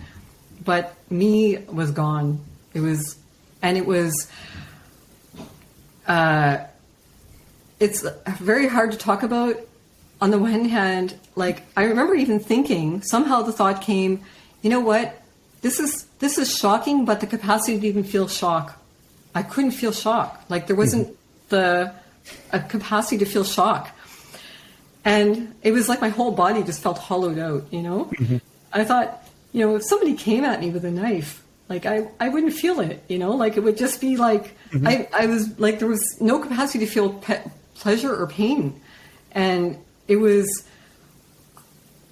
but me was gone. It's very hard to talk about. On the one hand, like I remember even thinking, somehow the thought came, you know what, this is shocking, but the capacity to even feel shock, I couldn't feel shock. Like there wasn't a capacity to feel shock. And it was like my whole body just felt hollowed out, I thought, if somebody came at me with a knife, like I wouldn't feel it, like it would just be like, I was like, there was no capacity to feel pleasure or pain. And it was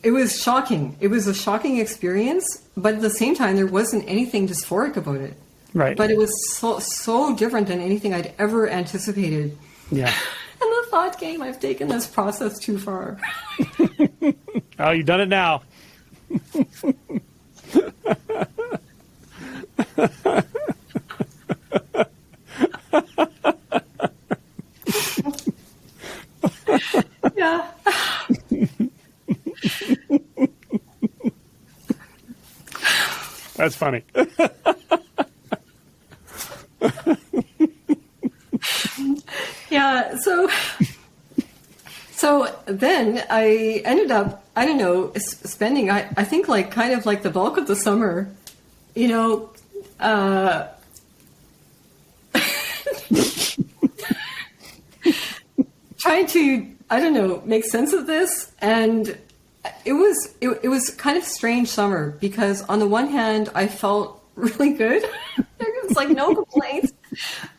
it was shocking. It was a shocking experience, but at the same time, there wasn't anything dysphoric about it. Right. But it was so different than anything I'd ever anticipated. Yeah. And the thought came, I've taken this process too far. Oh, you've done it now. Yeah. That's funny. Yeah, so then I ended up, I don't know, spending, I think like kind of like the bulk of the summer, you know, trying to, I don't know, make sense of this. And it was kind of strange summer because on the one hand, I felt really good. There was like no complaints.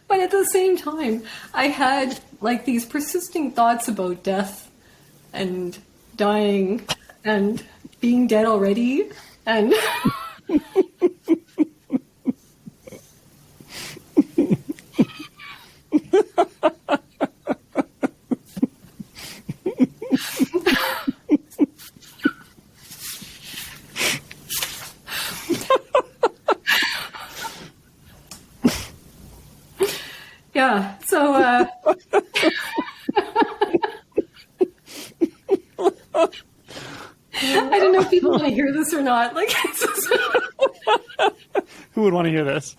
But at the same time, I had like these persisting thoughts about death and dying and being dead already. And yeah, so I don't know if people want to hear this or not. Like, Who would want to hear this?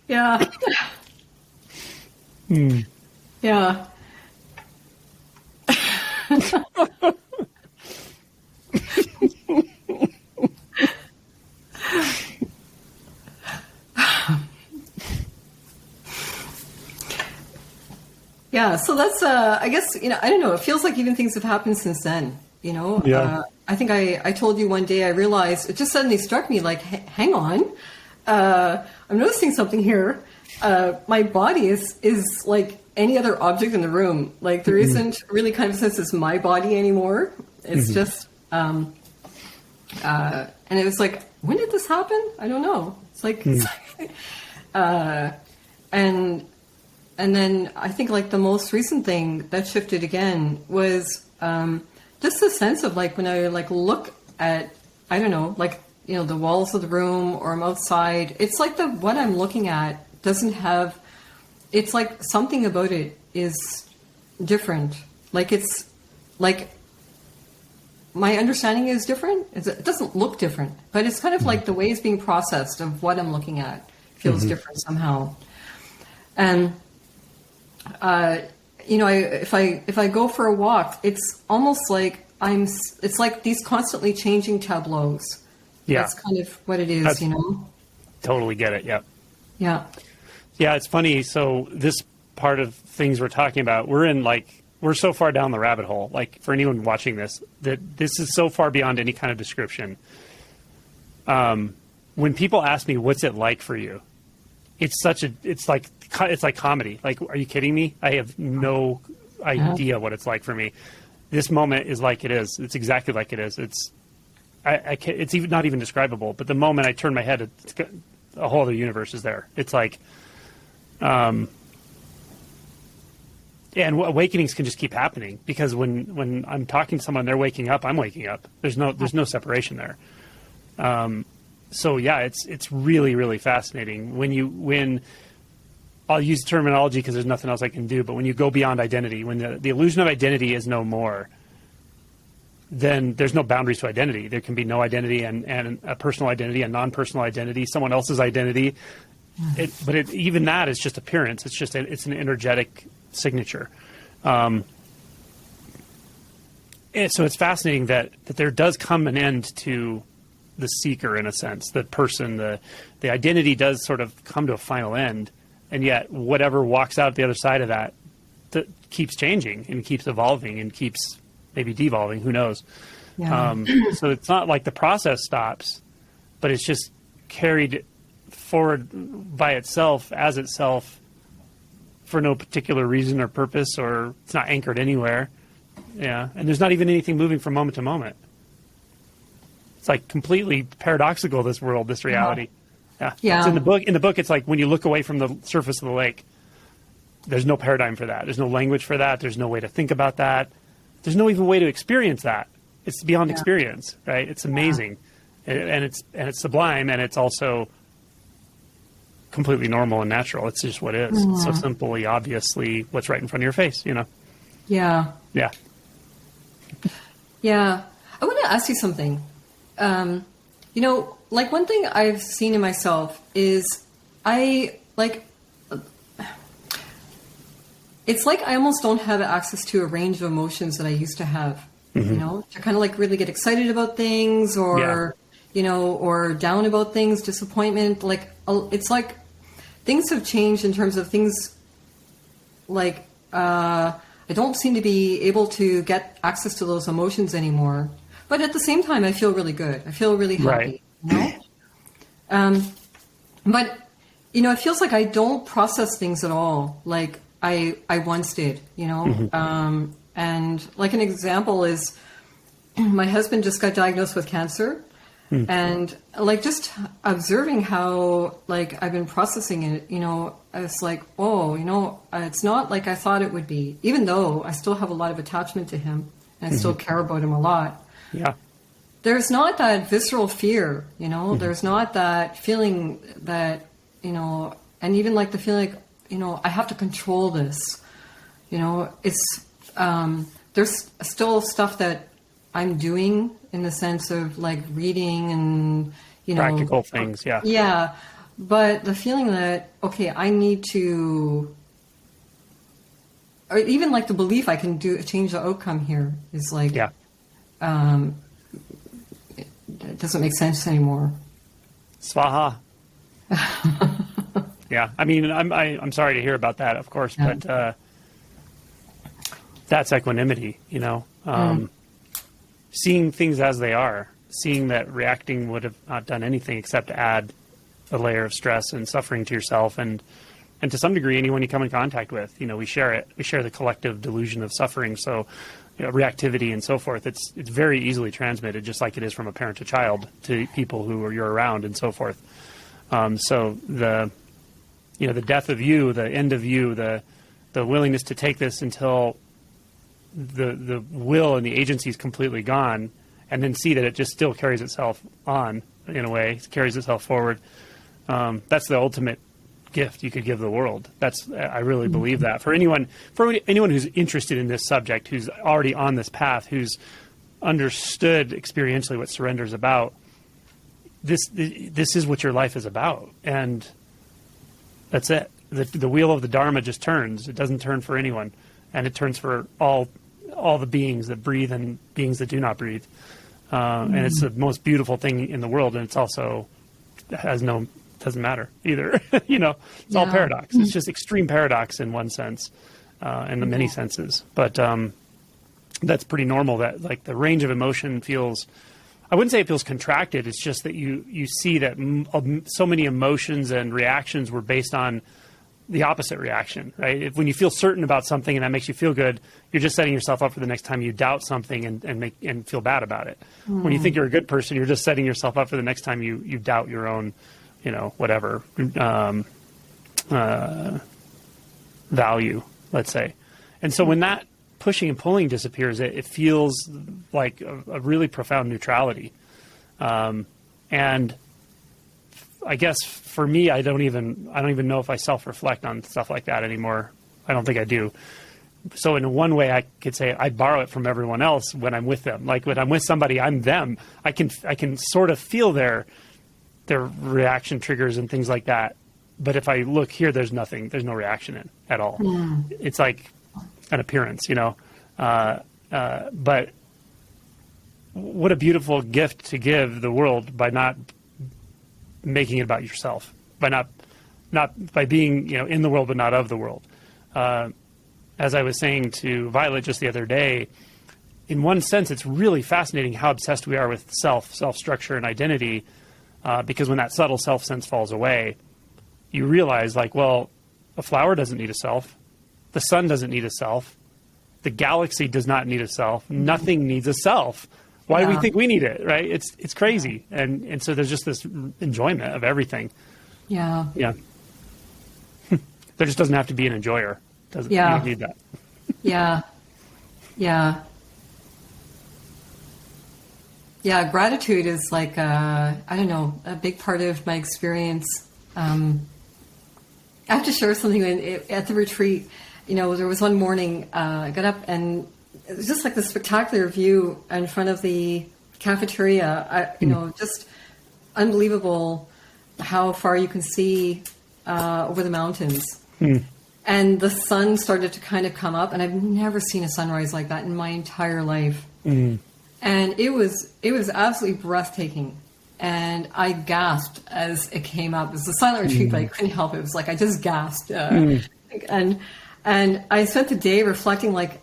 yeah, yeah. Yeah, so that's, I guess, you know, I don't know, it feels like even things have happened since then, you know? Yeah. I think I told you one day, I realized, it just suddenly struck me like, hang on, I'm noticing something here. My body is like any other object in the room. Like there isn't really kind of a sense it's my body anymore. It's just, and it was like, when did this happen? I don't know. It's like, and then I think like the most recent thing that shifted again was just the sense of like when I like look at, I don't know, like, you know, the walls of the room or I'm outside, it's like what I'm looking at doesn't have, it's like something about it is different. Like it's like my understanding is different. It doesn't look different, but it's kind of like the way it's being processed of what I'm looking at feels different somehow. And you know, if I go for a walk, it's almost like it's like these constantly changing tableaus. Yeah. That's kind of what it is, you know? Totally get it. Yeah. Yeah. Yeah. It's funny. So this part of things we're talking about, we're so far down the rabbit hole, like for anyone watching this, that this is so far beyond any kind of description. When people ask me, what's it like for you? It's like comedy. Like, are you kidding me? I have no idea what it's like for me. This moment is like it is. It's exactly like it is. It's even not even describable. But the moment I turn my head, a whole other universe is there. It's like, and awakenings can just keep happening because when I'm talking to someone, they're waking up, I'm waking up. There's no separation there. So yeah, it's really, really fascinating when I'll use terminology because there's nothing else I can do, but when you go beyond identity, when the illusion of identity is no more, then there's no boundaries to identity. There can be no identity and a personal identity, a non-personal identity, someone else's identity. Even that is just appearance. It's just it's an energetic signature. And so it's fascinating that there does come an end to the seeker, in a sense. The person, the identity does sort of come to a final end, and yet whatever walks out the other side of that keeps changing and keeps evolving and keeps maybe devolving. Who knows? Yeah. So it's not like the process stops, but it's just carried forward by itself as itself for no particular reason or purpose, or it's not anchored anywhere. Yeah, and there's not even anything moving from moment to moment. It's like completely paradoxical, this world, this reality. Yeah. Yeah. It's in the book. In the book, it's like when you look away from the surface of the lake, there's no paradigm for that. There's no language for that. There's no way to think about that. There's no even way to experience that. It's beyond experience, right? It's amazing, and it's sublime, and it's also completely normal and natural. It's just what is. It's so simply, obviously, what's right in front of your face. You know. Yeah. Yeah. Yeah. I want to ask you something. You know, like one thing I've seen in myself is it's like I almost don't have access to a range of emotions that I used to have, you know, to kind of like really get excited about things or, you know, or down about things, disappointment. Like, it's like things have changed in terms of things like, I don't seem to be able to get access to those emotions anymore. But at the same time, I feel really good. I feel really happy, you know? But, you know, it feels like I don't process things at all like I once did, you know? And like an example is my husband just got diagnosed with cancer. And like just observing how like I've been processing it, you know, it's like, oh, you know, it's not like I thought it would be, even though I still have a lot of attachment to him and I still care about him a lot. Yeah. There's not that visceral fear, you know, there's not that feeling that, you know, and even like the feeling like, you know, I have to control this, you know, it's, there's still stuff that I'm doing in the sense of like reading and, you know, Practical things. Yeah. Yeah. But the feeling that, okay, I need to, or even like the belief I can change the outcome here is like, it doesn't make sense anymore. Swaha. Yeah, I mean, I'm sorry to hear about that, of course, but that's equanimity, you know. Seeing things as they are, seeing that reacting would have not done anything except to add a layer of stress and suffering to yourself and to some degree anyone you come in contact with. You know, we share it. We share the collective delusion of suffering. So, you know, reactivity and so forth. It's very easily transmitted, just like it is from a parent to child to people who you're around and so forth. So the death of you, the end of you, the willingness to take this until the will and the agency is completely gone, and then see that it just still carries itself on in a way, it carries itself forward. That's the ultimate gift you could give the world. I really believe that for anyone who's interested in this subject, who's already on this path, who's understood experientially what surrender is about. This is what your life is about, and that's it. The wheel of the Dharma just turns. It doesn't turn for anyone, and it turns for all the beings that breathe and beings that do not breathe. And it's the most beautiful thing in the world, and it's also doesn't matter either. You know, it's all paradox. It's just extreme paradox in one sense, in the many senses. But that's pretty normal. That like the range of emotion feels. I wouldn't say it feels contracted. It's just that you see that so many emotions and reactions were based on the opposite reaction, right? When you feel certain about something and that makes you feel good, you're just setting yourself up for the next time you doubt something and feel bad about it. When you think you're a good person, you're just setting yourself up for the next time you doubt your own, you know, whatever value, let's say. And so when that pushing and pulling disappears, it feels like a really profound neutrality. And I guess for me, I don't even know if I self-reflect on stuff like that anymore. I don't think I do. So in one way, I could say I borrow it from everyone else when I'm with them. Like when I'm with somebody, I'm them. I can sort of feel their reaction triggers and things like that. But if I look here, there's nothing. There's no reaction at all. It's like an appearance, you know. But what a beautiful gift to give the world by not making it about yourself, by by being, you know, in the world but not of the world. As I was saying to Violet just the other day, in one sense, it's really fascinating how obsessed we are with self-structure and identity, because when that subtle self sense falls away, you realize, like, well, a flower doesn't need a self. The sun doesn't need a self. The galaxy does not need a self. Nothing needs a self. Why do we think we need it, right? It's crazy. And so there's just this enjoyment of everything. Yeah. Yeah. There just doesn't have to be an enjoyer. You don't need that. Yeah. Yeah. Yeah, gratitude is like, I don't know, a big part of my experience. I have to share something at the retreat. There was one morning, I got up and it was just like the spectacular view in front of the cafeteria. Just unbelievable how far you can see over the mountains. And the sun started to kind of come up, and I've never seen a sunrise like that in my entire life. And it was absolutely breathtaking. And I gasped as it came up. It was a silent retreat, but I couldn't help it. It was like I just gasped. And I spent the day reflecting, like,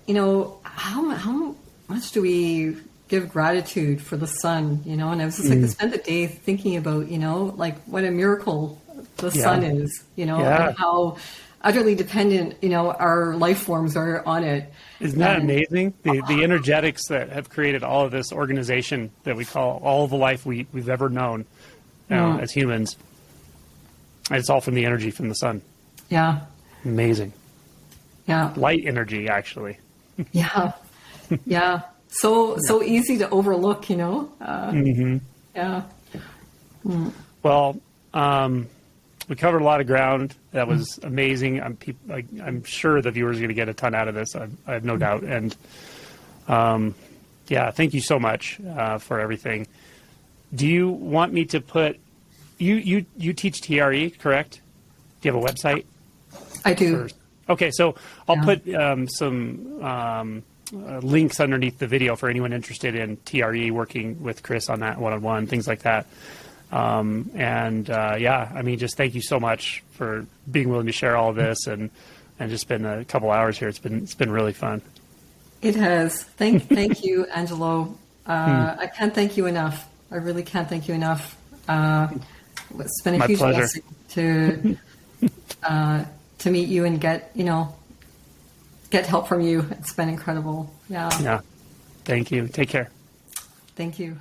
how much do we give gratitude for the sun, And I was just like, I spent the day thinking about, like what a miracle the sun is, and how utterly dependent, our life forms are on it. Isn't that amazing? The energetics that have created all of this organization that we call all the life we've ever known as humans. It's all from the energy from the sun. Yeah. Amazing. Yeah. Light energy, actually. Yeah. Yeah. So easy to overlook, Yeah. Well, we covered a lot of ground. That was amazing. I'm sure the viewers are going to get a ton out of this. I have no doubt. And thank you so much for everything. Do you want me to put you teach TRE, correct? Do you have a website? I do. Okay, so I'll put some links underneath the video for anyone interested in TRE, working with Chris on that one-on-one, things like that. Just thank you so much for being willing to share all of this and just spend a couple hours here. It's been really fun. It has. Thank you, Angelo. I can't thank you enough. I really can't thank you enough. It's been a huge blessing to meet you and get help from you. It's been incredible. Yeah. Yeah. Thank you. Take care. Thank you.